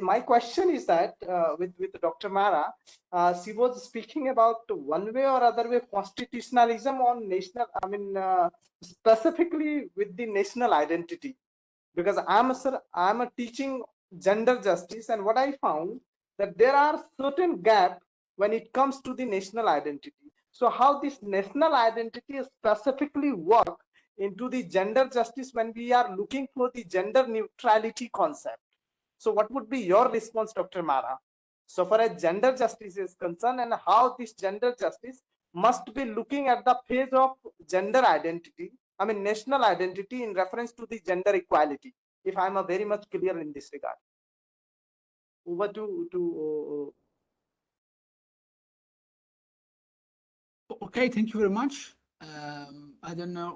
My question is that with Dr. Mara, she was speaking about one way or other way constitutionalism on national, I mean, specifically with the national identity, because I'm a teaching gender justice, and what I found that there are certain gap when it comes to the national identity. So how this national identity specifically work into the gender justice when we are looking for the gender neutrality concept? So what would be your response, Dr. Mara, so far as gender justice is concerned, and how this gender justice must be looking at the phase of gender identity, I mean national identity, in reference to the gender equality, if I'm very much clear in this regard? Over to Okay, thank you very much. I don't know.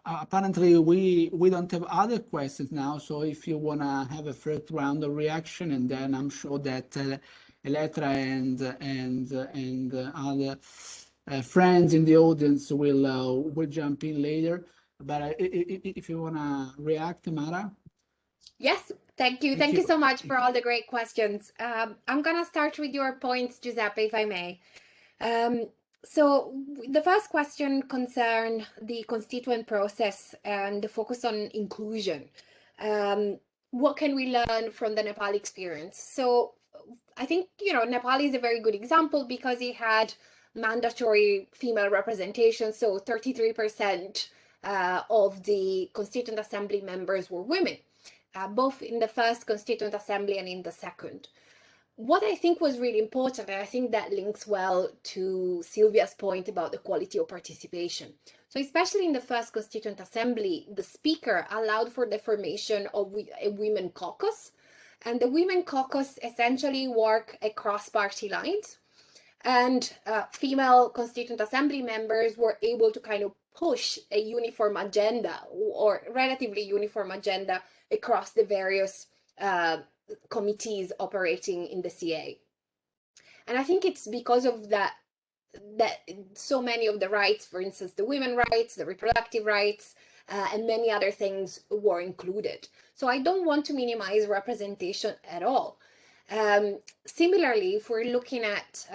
Apparently, we don't have other questions now. So if you want to have a first round of reaction, and then I'm sure that Elettra and other friends in the audience will jump in later. But if you want to react, Mara. Yes, thank you. Thank you so much for all the great questions. I'm going to start with your points, Giuseppe, if I may. So the first question concerned the constituent process and the focus on inclusion. What can we learn from the Nepal experience? So I think, Nepal is a very good example because it had mandatory female representation. So 33% of the Constituent Assembly members were women, both in the first Constituent Assembly and in the second. What I think was really important, and I think that links well to Sylvia's point about the quality of participation. So especially in the first Constituent Assembly, the speaker allowed for the formation of a women caucus, and the women caucus essentially work across party lines, and female Constituent Assembly members were able to kind of push a uniform agenda, or relatively uniform agenda, across the various committees operating in the CA. And I think it's because of that so many of the rights, for instance, the women rights, the reproductive rights, and many other things were included. So I don't want to minimize representation at all. Similarly, if we're looking at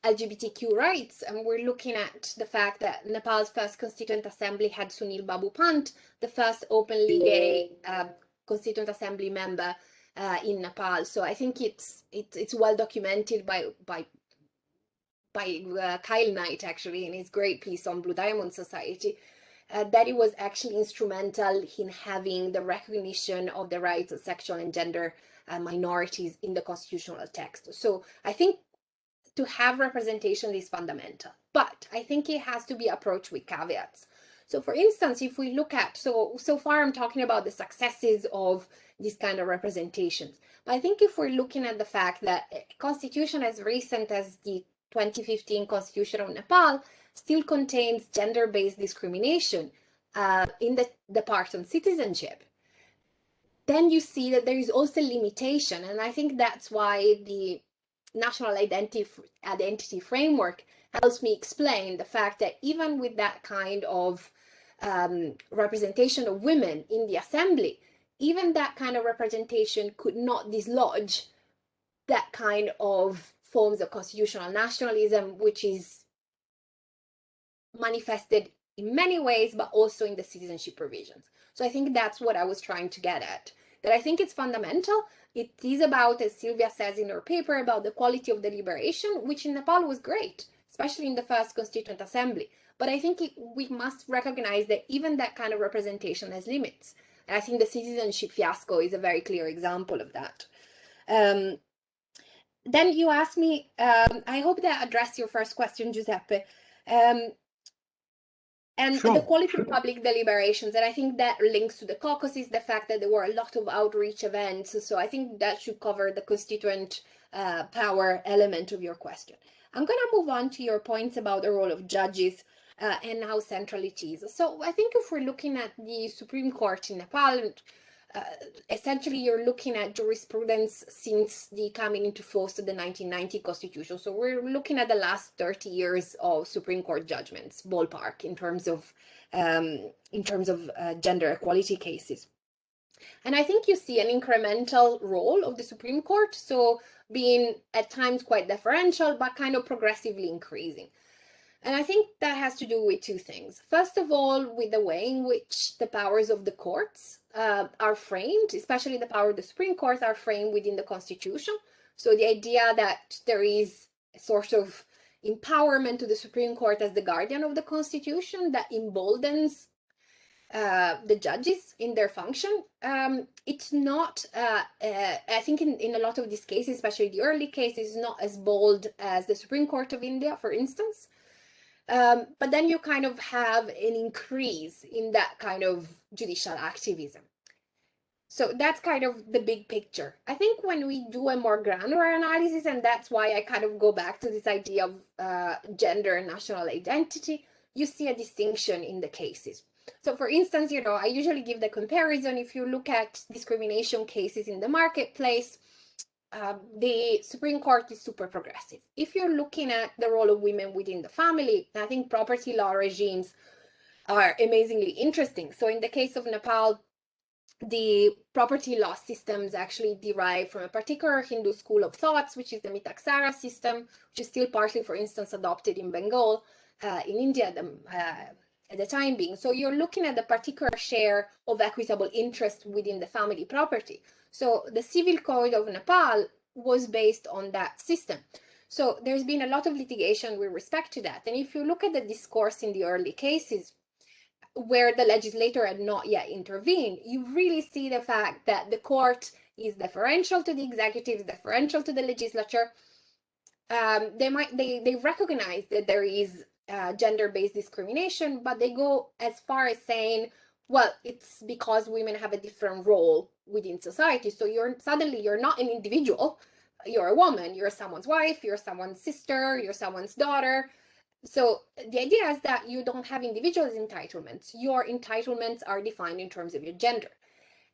LGBTQ rights, and we're looking at the fact that Nepal's first Constituent Assembly had Sunil Babu Pant, the first openly gay Constituent Assembly member in Nepal. So I think it's well documented by Kyle Knight, actually, in his great piece on Blue Diamond Society, that it was actually instrumental in having the recognition of the rights of sexual and gender minorities in the constitutional text. So I think to have representation is fundamental, but I think it has to be approached with caveats. So for instance, if we look at, so far I'm talking about the successes of this kind of representations, but I think if we're looking at the fact that a constitution as recent as the 2015 Constitution of Nepal still contains gender-based discrimination in the part on citizenship, then you see that there is also limitation. And I think that's why the National Identity Framework helps me explain the fact that even with that kind of representation of women in the assembly, even that kind of representation could not dislodge that kind of forms of constitutional nationalism, which is manifested in many ways, but also in the citizenship provisions. So I think that's what I was trying to get at, that I think it's fundamental. It is about, as Sylvia says in her paper, about the quality of deliberation, which in Nepal was great, especially in the first Constituent Assembly. But I think we must recognize that even that kind of representation has limits. And I think the citizenship fiasco is a very clear example of that. Then you asked me, I hope that addressed your first question, Giuseppe. And Sure, the quality sure. of public deliberations, and I think that links to the caucuses, the fact that there were a lot of outreach events. So I think that should cover the constituent power element of your question. I'm going to move on to your points about the role of judges and how central it is. So I think if we're looking at the Supreme Court in Nepal, essentially you're looking at jurisprudence since the coming into force of the 1990 Constitution. So we're looking at the last 30 years of Supreme Court judgments, ballpark, in terms of gender equality cases. And I think you see an incremental role of the Supreme Court, so being at times quite deferential, but kind of progressively increasing. And I think that has to do with two things. First of all, with the way in which the powers of the courts are framed, especially the power of the Supreme Court, are framed within the Constitution. So the idea that there is a sort of empowerment to the Supreme Court as the guardian of the Constitution that emboldens the judges in their function. It's not, I think in a lot of these cases, especially the early cases, not as bold as the Supreme Court of India, for instance. But then you kind of have an increase in that kind of judicial activism. So that's kind of the big picture. I think when we do a more granular analysis, and that's why I kind of go back to this idea of gender and national identity, you see a distinction in the cases. So for instance, I usually give the comparison. If you look at discrimination cases in the marketplace, the Supreme Court is super progressive. If you're looking at the role of women within the family, I think property law regimes are amazingly interesting. So in the case of Nepal, the property law systems actually derive from a particular Hindu school of thoughts, which is the Mitaksara system, which is still partly, for instance, adopted in Bengal, in India at the time being. So you're looking at the particular share of equitable interest within the family property. So the civil code of Nepal was based on that system. So there's been a lot of litigation with respect to that. And if you look at the discourse in the early cases where the legislator had not yet intervened, you really see the fact that the court is deferential to the executive, deferential to the legislature. They recognize that there is gender-based discrimination, but they go as far as saying, well, it's because women have a different role within society. So you're not an individual, you're a woman, you're someone's wife, you're someone's sister, you're someone's daughter. So the idea is that you don't have individuals' entitlements. Your entitlements are defined in terms of your gender.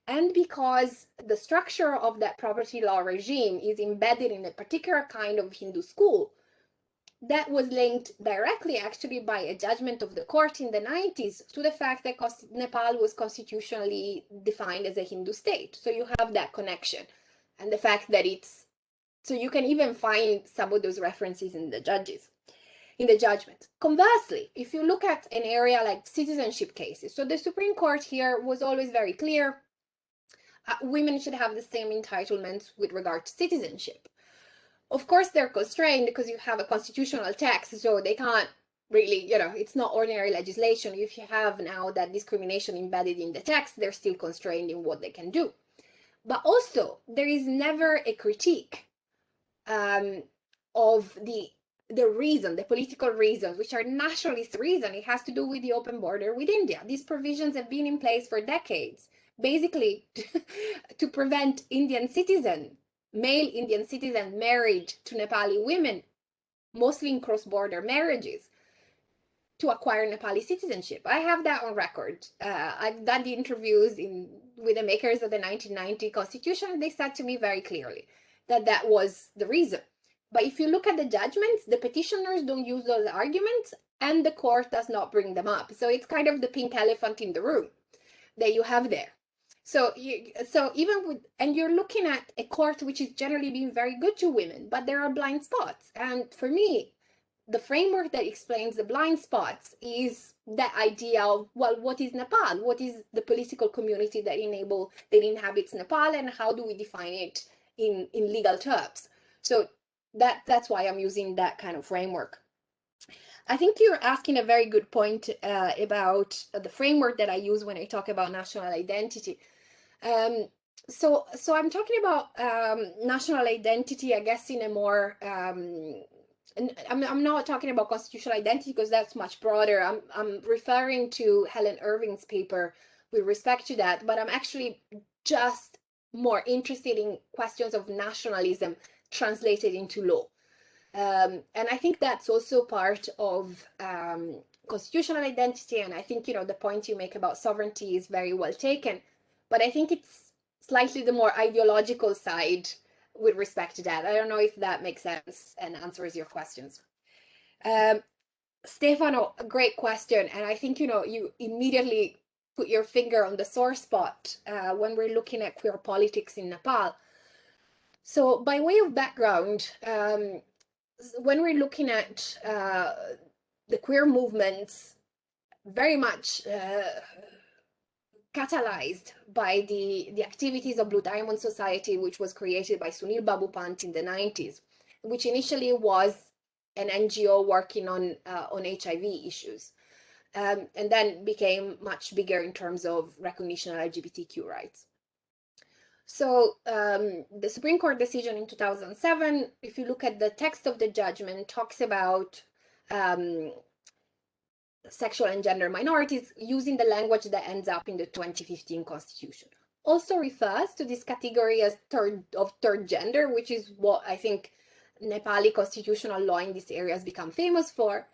And because the structure of that property law regime is embedded in a particular kind of Hindu school, that was linked directly actually by a judgment of the court in the 90s to the fact that Nepal was constitutionally defined as a Hindu state. So you have that connection and the fact that so you can even find some of those references in the judgment. Conversely, if you look at an area like citizenship cases, so the Supreme Court here was always very clear, women should have the same entitlements with regard to citizenship. Of course, they're constrained because you have a constitutional text, so they can't really, it's not ordinary legislation. If you have now that discrimination embedded in the text, they're still constrained in what they can do. But also, there is never a critique of the political reasons, which are nationalist reasons. It has to do with the open border with India. These provisions have been in place for decades, basically to prevent male Indian citizens married to Nepali women, mostly in cross-border marriages, to acquire Nepali citizenship. I have that on record. I've done the interviews with the makers of the 1990 Constitution, and they said to me very clearly that that was the reason. But if you look at the judgments, the petitioners don't use those arguments, and the court does not bring them up. So it's kind of the pink elephant in the room that you have there. So you're looking at a court which is generally being very good to women, but there are blind spots. And for me, the framework that explains the blind spots is that idea of, well, what is Nepal? What is the political community that inhabits Nepal, and how do we define it in legal terms? So that's why I'm using that kind of framework. I think you're asking a very good point about the framework that I use when I talk about national identity. So I'm talking about national identity, I guess, in a more and I'm not talking about constitutional identity because that's much broader. I'm referring to Helen Irving's paper with respect to that, but I'm actually just more interested in questions of nationalism translated into law. And I think that's also part of constitutional identity. And I think, the point you make about sovereignty is very well taken, but I think it's slightly the more ideological side with respect to that. I don't know if that makes sense and answers your questions. Stefano, a great question. And I think, you immediately put your finger on the sore spot when we're looking at queer politics in Nepal. So by way of background, when we're looking at the queer movements, very much catalyzed by the activities of Blue Diamond Society, which was created by Sunil Babu Pant in the 90s, which initially was an NGO working on HIV issues, and then became much bigger in terms of recognition of LGBTQ rights. So the Supreme Court decision in 2007, if you look at the text of the judgment, talks about sexual and gender minorities using the language that ends up in the 2015 Constitution. Also refers to this category as third gender, which is what I think Nepali constitutional law in this area has become famous for.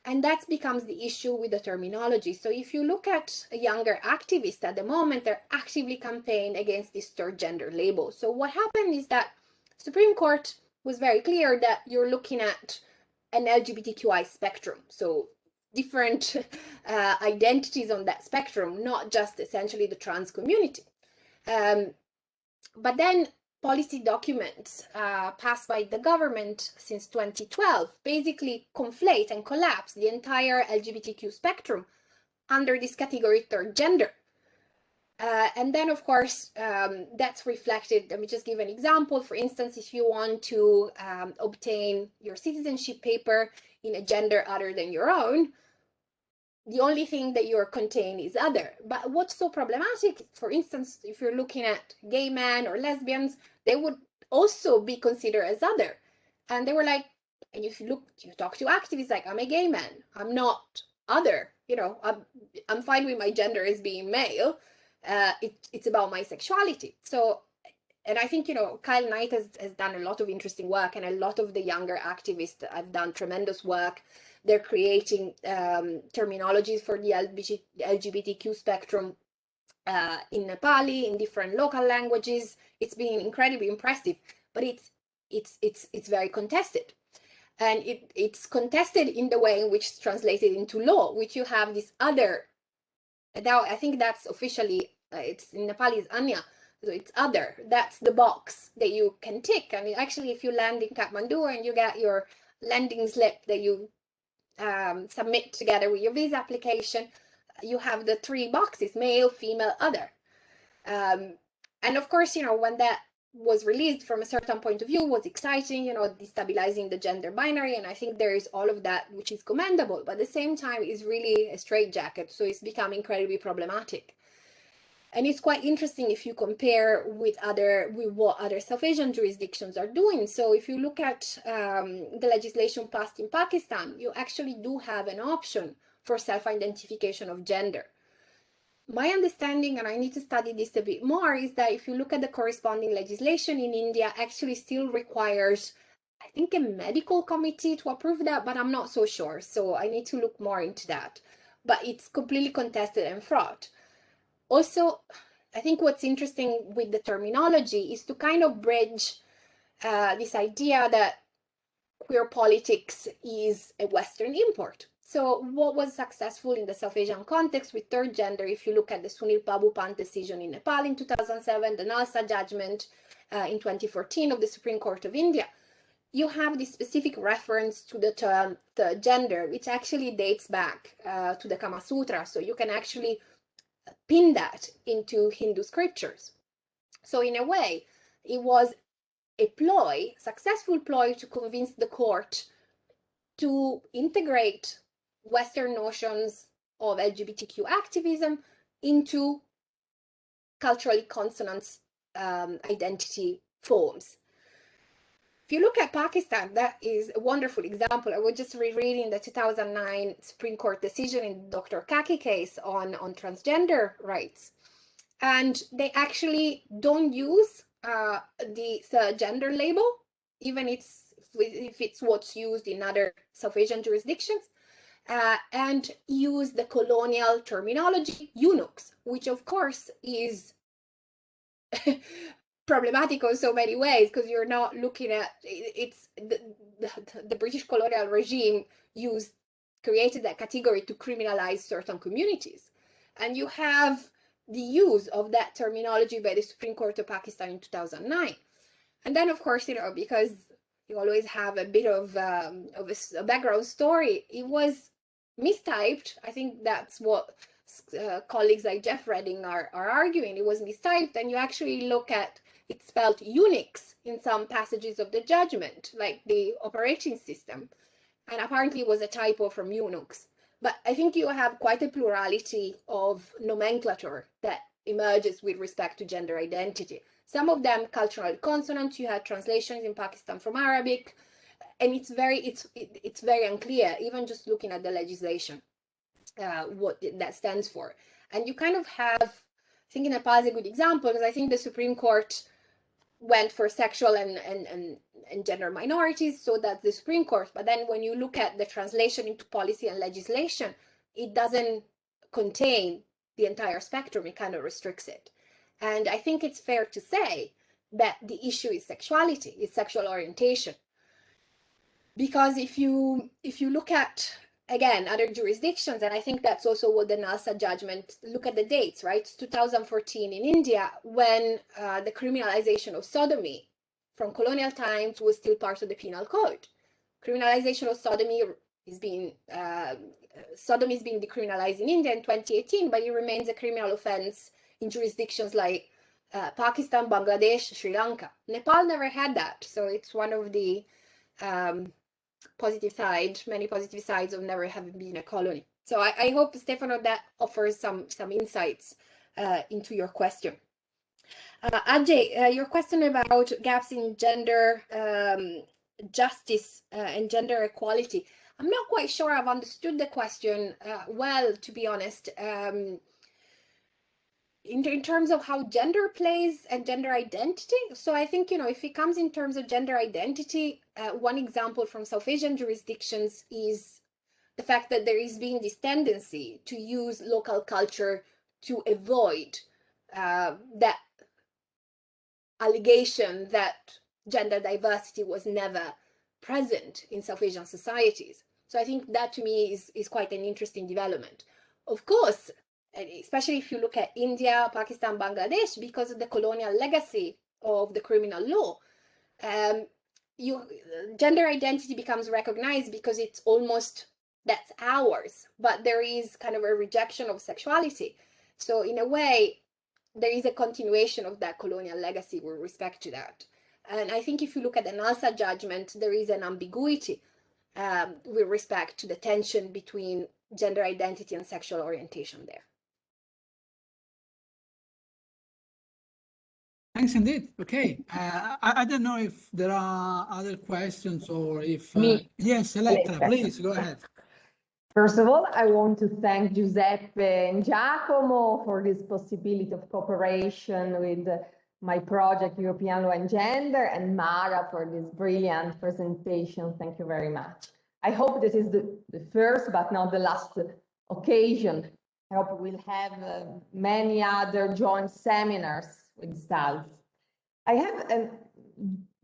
And that becomes the issue with the terminology. So if you look at a younger activist at the moment, they're actively campaigning against this third gender label. So what happened is that Supreme Court was very clear that you're looking at an LGBTQI spectrum. So different identities on that spectrum, not just essentially the trans community. But then policy documents passed by the government since 2012 basically conflate and collapse the entire LGBTQ spectrum under this category third gender. And then, of course, that's reflected. Let me just give an example. For instance, if you want to obtain your citizenship paper in a gender other than your own, the only thing that you're contained is other. But what's so problematic, for instance, if you're looking at gay men or lesbians, they would also be considered as other. And they were like, and if you talk to activists, like, I'm a gay man, I'm not other, I'm fine with my gender as being male. It's about my sexuality. So, and I think, Kyle Knight has done a lot of interesting work, and a lot of the younger activists have done tremendous work. They're creating terminologies for the LGBTQ spectrum in Nepali, in different local languages. It's been incredibly impressive, but it's very contested. And it's contested in the way in which it's translated into law, which you have this other. Now, I think that's officially, it's in Nepali is Anya, so it's other. That's the box that you can tick. I mean, actually, if you land in Kathmandu and you get your landing slip that you submit together with your visa application, you have the three boxes: male, female, other. And of course, when that was released from a certain point of view was exciting, destabilizing the gender binary. And I think there is all of that, which is commendable, but at the same time is really a straitjacket. So it's become incredibly problematic. And it's quite interesting if you compare with what other South Asian jurisdictions are doing. So if you look at the legislation passed in Pakistan, you actually do have an option for self-identification of gender. My understanding, and I need to study this a bit more, is that if you look at the corresponding legislation in India, actually still requires, I think, a medical committee to approve that, but I'm not so sure. So I need to look more into that. But it's completely contested and fraught. Also, I think what's interesting with the terminology is to kind of bridge this idea that queer politics is a Western import. So what was successful in the South Asian context with third gender, if you look at the Sunil Babu Pant decision in Nepal in 2007, the Nalsa judgment in 2014 of the Supreme Court of India, you have this specific reference to the term third gender, which actually dates back to the Kama Sutra. So you can actually pin that into Hindu scriptures. So in a way, it was a ploy, successful ploy, to convince the court to integrate Western notions of LGBTQ activism into culturally consonant identity forms. If you look at Pakistan, that is a wonderful example. I was just rereading the 2009 Supreme Court decision in Dr. Kaki case on transgender rights. And they actually don't use the gender label, even if it's what's used in other South Asian jurisdictions, and use the colonial terminology, eunuchs, which of course is problematic in so many ways, because you're not looking at it's the British colonial regime created that category to criminalize certain communities, and you have the use of that terminology by the Supreme Court of Pakistan in 2009. And then, of course, because you always have a bit of a background story, it was mistyped. I think that's what colleagues like Jeff Redding are arguing. It was mistyped, and you actually look at it spelled eunuchs in some passages of the judgment, like the operating system, and apparently it was a typo from eunuchs. But I think you have quite a plurality of nomenclature that emerges with respect to gender identity. Some of them culturally consonant. You had translations in Pakistan from Arabic, and it's very unclear, even just looking at the legislation, what that stands for. And you kind of have, I think Nepal is a good example, because I think the Supreme Court went for sexual and gender minorities, so that's the Supreme Court. But then when you look at the translation into policy and legislation, it doesn't contain the entire spectrum, it kind of restricts it. And I think it's fair to say that the issue is sexuality, it's sexual orientation. Because if you look at, again, other jurisdictions, and I think that's also what the NALSA judgment, look at the dates, right? It's 2014 in India, when the criminalization of sodomy from colonial times was still part of the penal code. Criminalization of sodomy is being decriminalized in India in 2018, but it remains a criminal offense in jurisdictions like Pakistan, Bangladesh, Sri Lanka. Nepal never had that, so it's one of the many positive sides of never having been a colony. So I hope, Stefano, that offers some insights into your question. Ajay, your question about gaps in gender justice and gender equality. I'm not quite sure I've understood the question well, to be honest. In terms of how gender plays and gender identity. So I think, if it comes in terms of gender identity, one example from South Asian jurisdictions is the fact that there is being this tendency to use local culture to avoid that allegation that gender diversity was never present in South Asian societies. So I think that to me is quite an interesting development. Of course, especially if you look at India, Pakistan, Bangladesh, because of the colonial legacy of the criminal law, gender identity becomes recognized because it's almost, that's ours, but there is kind of a rejection of sexuality. So in a way, there is a continuation of that colonial legacy with respect to that. And I think if you look at the NALSA judgment, there is an ambiguity with respect to the tension between gender identity and sexual orientation there. Thanks indeed. Okay. I don't know if there are other questions or if... yes, Elettra, please go ahead. First of all, I want to thank Giuseppe and Giacomo for this possibility of cooperation with my project, European Law and Gender, and Mara for this brilliant presentation. Thank you very much. I hope this is the first, but not the last occasion. I hope we'll have many other joint seminars with STALS. I have a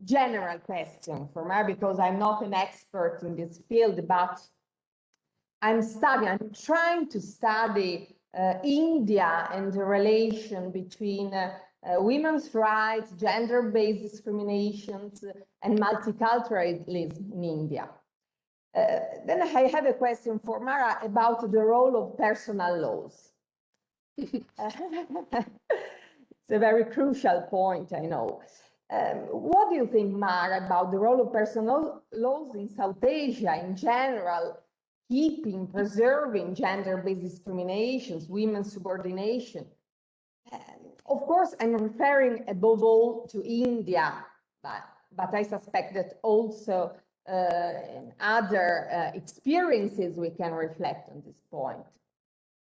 general question for Mara, because I'm not an expert in this field, but I'm trying to study India and the relation between women's rights, gender-based discriminations, and multiculturalism in India. Then I have a question for Mara about the role of personal laws. It's a very crucial point, I know. What do you think, Mara, about the role of personal laws in South Asia in general, preserving gender-based discriminations, women's subordination? Of course, I'm referring above all to India, but but I suspect that also in other experiences we can reflect on this point.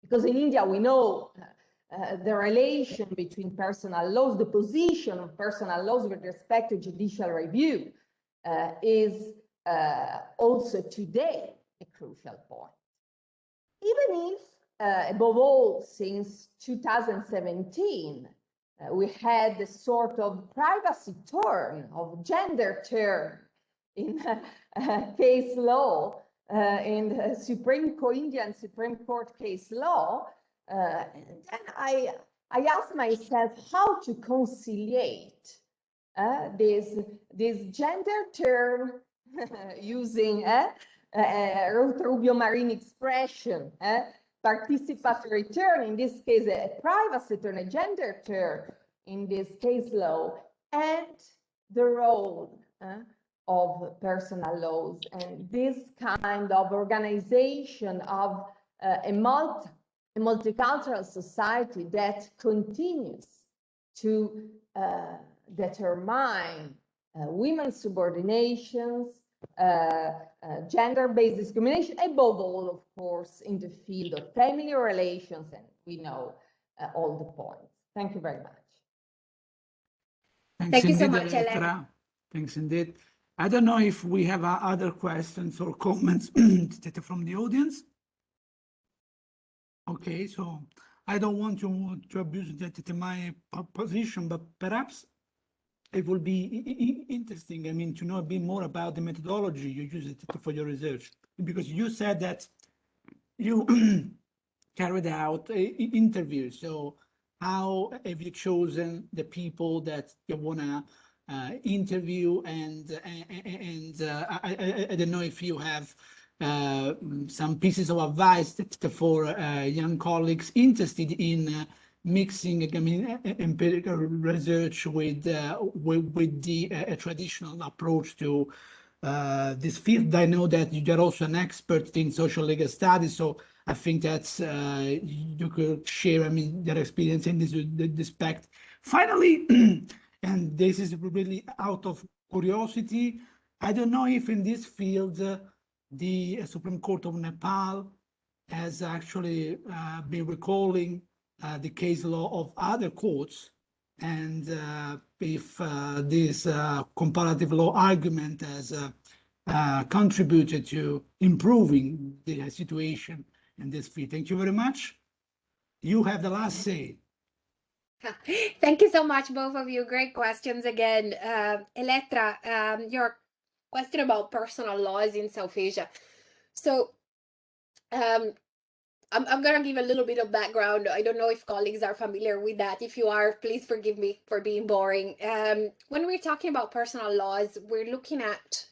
Because in India, we know the relation between personal laws, the position of personal laws with respect to judicial review is also today a crucial point. Even if, above all, since 2017, we had a sort of privacy turn, of gender turn in case law, in the Indian Supreme Court case law, and then I asked myself how to conciliate this gender turn using Ruth Rubio Marin expression, participatory turn, in this case a privacy turn, a gender turn in this case law, and the role of personal laws, and this kind of organization of a multicultural society that continues to determine women's subordinations, gender-based discrimination, above all, of course, in the field of family relations, and we know all the points. Thank you very much. Thank you so much, Elena. Thanks indeed. I don't know if we have other questions or comments from the audience. Okay, so I don't want to abuse my position, but perhaps it will be interesting, I mean, to know a bit more about the methodology you use for your research, because you said that you carried out interviews. So how have you chosen the people that you want to interview? And I don't know if you have some pieces of advice for young colleagues interested in mixing, I mean, empirical research with the traditional approach to this field. I know that you're also an expert in social legal studies, so I think that's you could share, I mean, your experience in this respect. Finally, and this is really out of curiosity, I don't know if in this field the Supreme Court of Nepal has actually been recalling the case law of other courts, and if this comparative law argument has contributed to improving the situation in this field. Thank you very much. You have the last say. Thank you so much, both of you. Great questions again. Elettra, your question about personal laws in South Asia. So I'm going to give a little bit of background. I don't know if colleagues are familiar with that. If you are, please forgive me for being boring. When we're talking about personal laws, we're looking at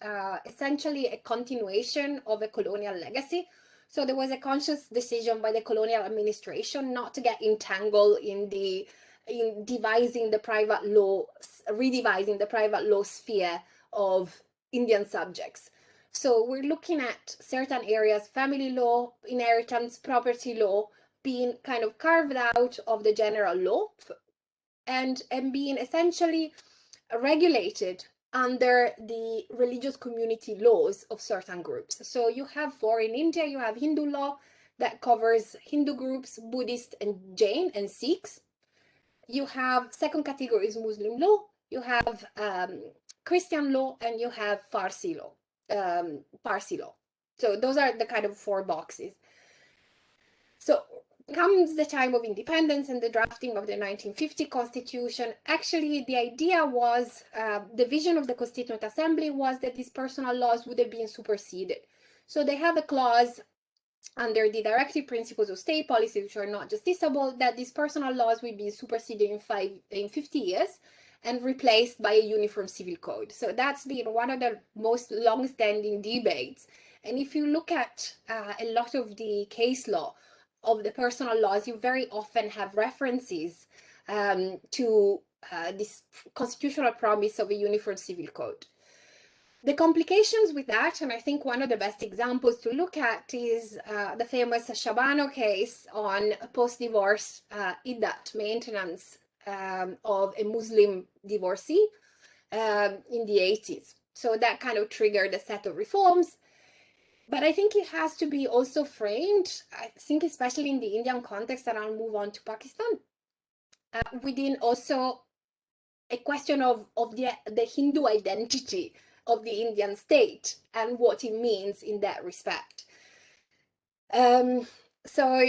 essentially a continuation of a colonial legacy. So there was a conscious decision by the colonial administration not to get entangled in devising the private law, redevising the private law sphere of Indian subjects. So we're looking at certain areas, family law, inheritance, property law, being kind of carved out of the general law and being essentially regulated under the religious community laws of certain groups. So you have, for in India, you have Hindu law that covers Hindu groups, Buddhist and Jain and Sikhs. You have second category is Muslim law, you have Christian law, and you have Farsi law. Parsi law. So those are the kind of four boxes. So comes the time of independence and the drafting of the 1950 Constitution. Actually, the idea was, the vision of the Constituent Assembly was that these personal laws would have been superseded. So they have a clause under the directive principles of state policy, which are not justiciable, that these personal laws will be superseded in 50 years and replaced by a uniform civil code. So that's been one of the most long-standing debates. And if you look at a lot of the case law of the personal laws, you very often have references to this constitutional promise of a uniform civil code. The complications with that, and I think one of the best examples to look at is the famous Shabano case on post-divorce iddat maintenance of a Muslim divorcee. in the 80s. So that kind of triggered a set of reforms. But I think it has to be also framed, I think especially in the Indian context, and I'll move on to Pakistan, within also a question of the Hindu identity of the Indian state and what it means in that respect. So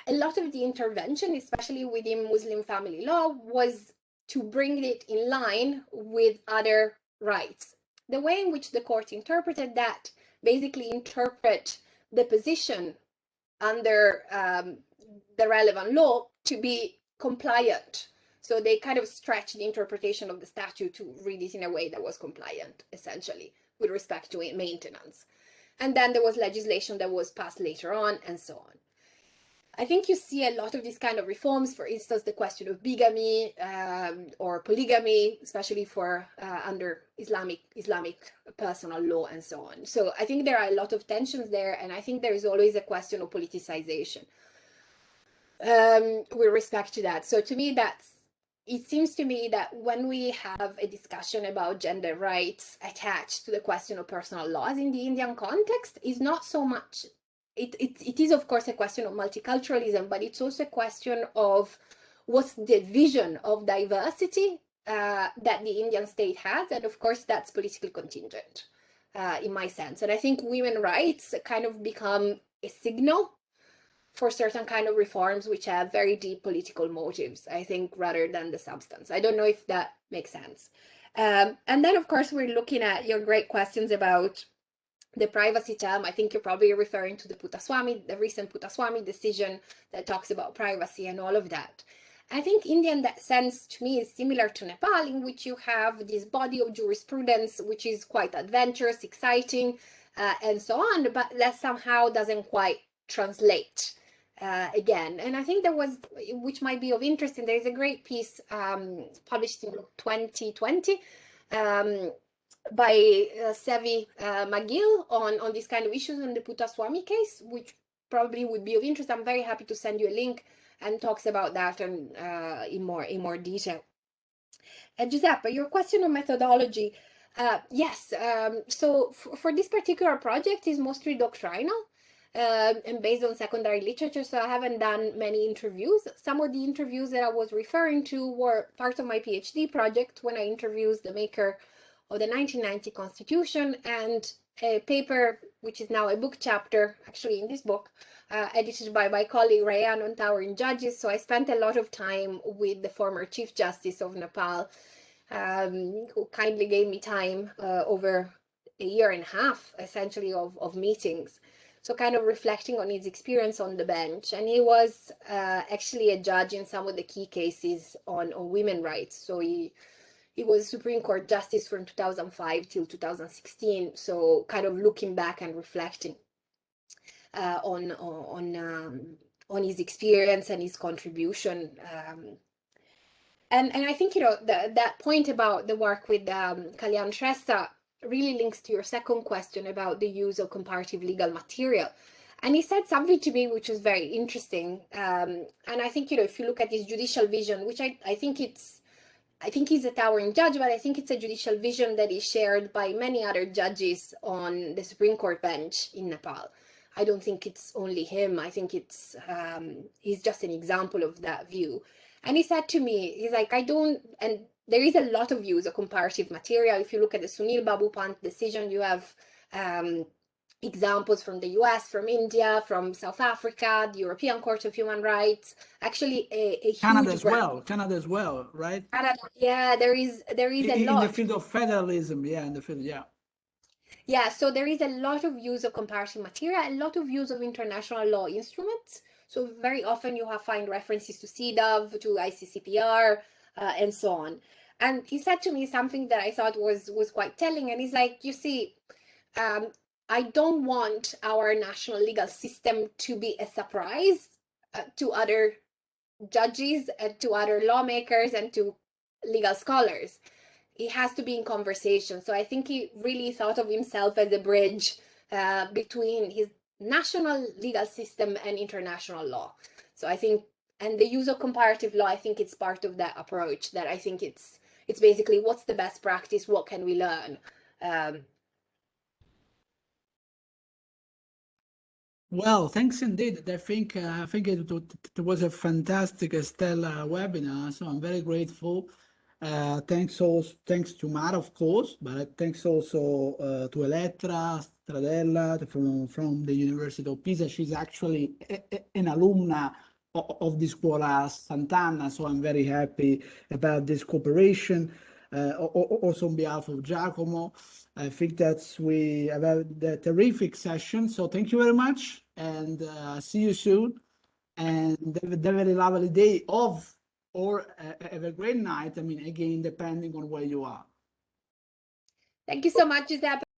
a lot of the intervention, especially within Muslim family law, was to bring it in line with other rights. The way in which the court interpreted that basically interpret the position under the relevant law to be compliant. So they kind of stretched the interpretation of the statute to read it in a way that was compliant, essentially, with respect to maintenance. And then there was legislation that was passed later on, and so on. I think you see a lot of these kind of reforms, for instance, the question of bigamy or polygamy, especially for under Islamic personal law and so on. So I think there are a lot of tensions there, and I think there is always a question of politicization with respect to that. So to me, it seems to me that when we have a discussion about gender rights attached to the question of personal laws in the Indian context, is not so much, it is of course a question of multiculturalism, but it's also a question of what's the vision of diversity that the Indian state has, and of course that's politically contingent in my sense. And I think women's rights kind of become a signal for certain kind of reforms which have very deep political motives, I think, rather than the substance. I don't know if that makes sense. And then, of course, we're looking at your great questions about the privacy term. I think you're probably referring to the recent Puttaswamy decision that talks about privacy and all of that. I think India, in that sense, to me, is similar to Nepal, in which you have this body of jurisprudence, which is quite adventurous, exciting, and so on, but that somehow doesn't quite translate. Again, and I think there was, which might be of interest, and there is a great piece published in 2020 by Sevi McGill on these kind of issues in the Puttaswamy case, which probably would be of interest. I'm very happy to send you a link, and talks about that and in more detail. Giuseppe, your question on methodology, yes. So for this particular project is mostly doctrinal. And based on secondary literature, so I haven't done many interviews. Some of the interviews that I was referring to were part of my PhD project when I interviewed the maker of the 1990 Constitution, and a paper, which is now a book chapter, actually in this book, edited by my colleague Rayan on Towering Judges. So I spent a lot of time with the former Chief Justice of Nepal, who kindly gave me time over a year and a half, essentially, of meetings. So kind of reflecting on his experience on the bench. And he was actually a judge in some of the key cases on women's rights. So he was Supreme Court Justice from 2005 till 2016. So kind of looking back and reflecting on his experience and his contribution. And I think, you know, that point about the work with Kalyan Shrestha really links to your second question about the use of comparative legal material. And he said something to me which was very interesting. And I think, you know, if you look at his judicial vision, which I think he's a towering judge, but I think it's a judicial vision that is shared by many other judges on the Supreme Court bench in Nepal. I don't think it's only him. I think it's he's just an example of that view. And he said to me, he's like, and there is a lot of use of comparative material. If you look at the Sunil Babu Pant decision, you have examples from the US, from India, from South Africa, the European Court of Human Rights, actually a Canada huge Canada as well, right? Canada, yeah, there is a lot. In the field of federalism, yeah, in the field, yeah. Yeah, so there is a lot of use of comparative material, a lot of use of international law instruments. So very often you find references to CEDAW, to ICCPR, and so on. And he said to me something that I thought was quite telling. And he's like, you see, I don't want our national legal system to be a surprise to other judges and to other lawmakers and to legal scholars. It has to be in conversation. So I think he really thought of himself as a bridge between his national legal system and international law. So I think, and the use of comparative law, I think it's part of that approach, that I think it's It's basically what's the best practice, what can we learn? Well, thanks indeed. I think it was a fantastic, stellar webinar. So I'm very grateful. Thanks to Mara, of course, but thanks also to Elettra Stradella from the University of Pisa. She's actually an alumna of the Scuola Sant'Anna, so I'm very happy about this cooperation. Also on behalf of Giacomo, I think we have a terrific session. So thank you very much, and see you soon. And have a very lovely day or have a great night. I mean, again, depending on where you are. Thank you so much, Giuseppe.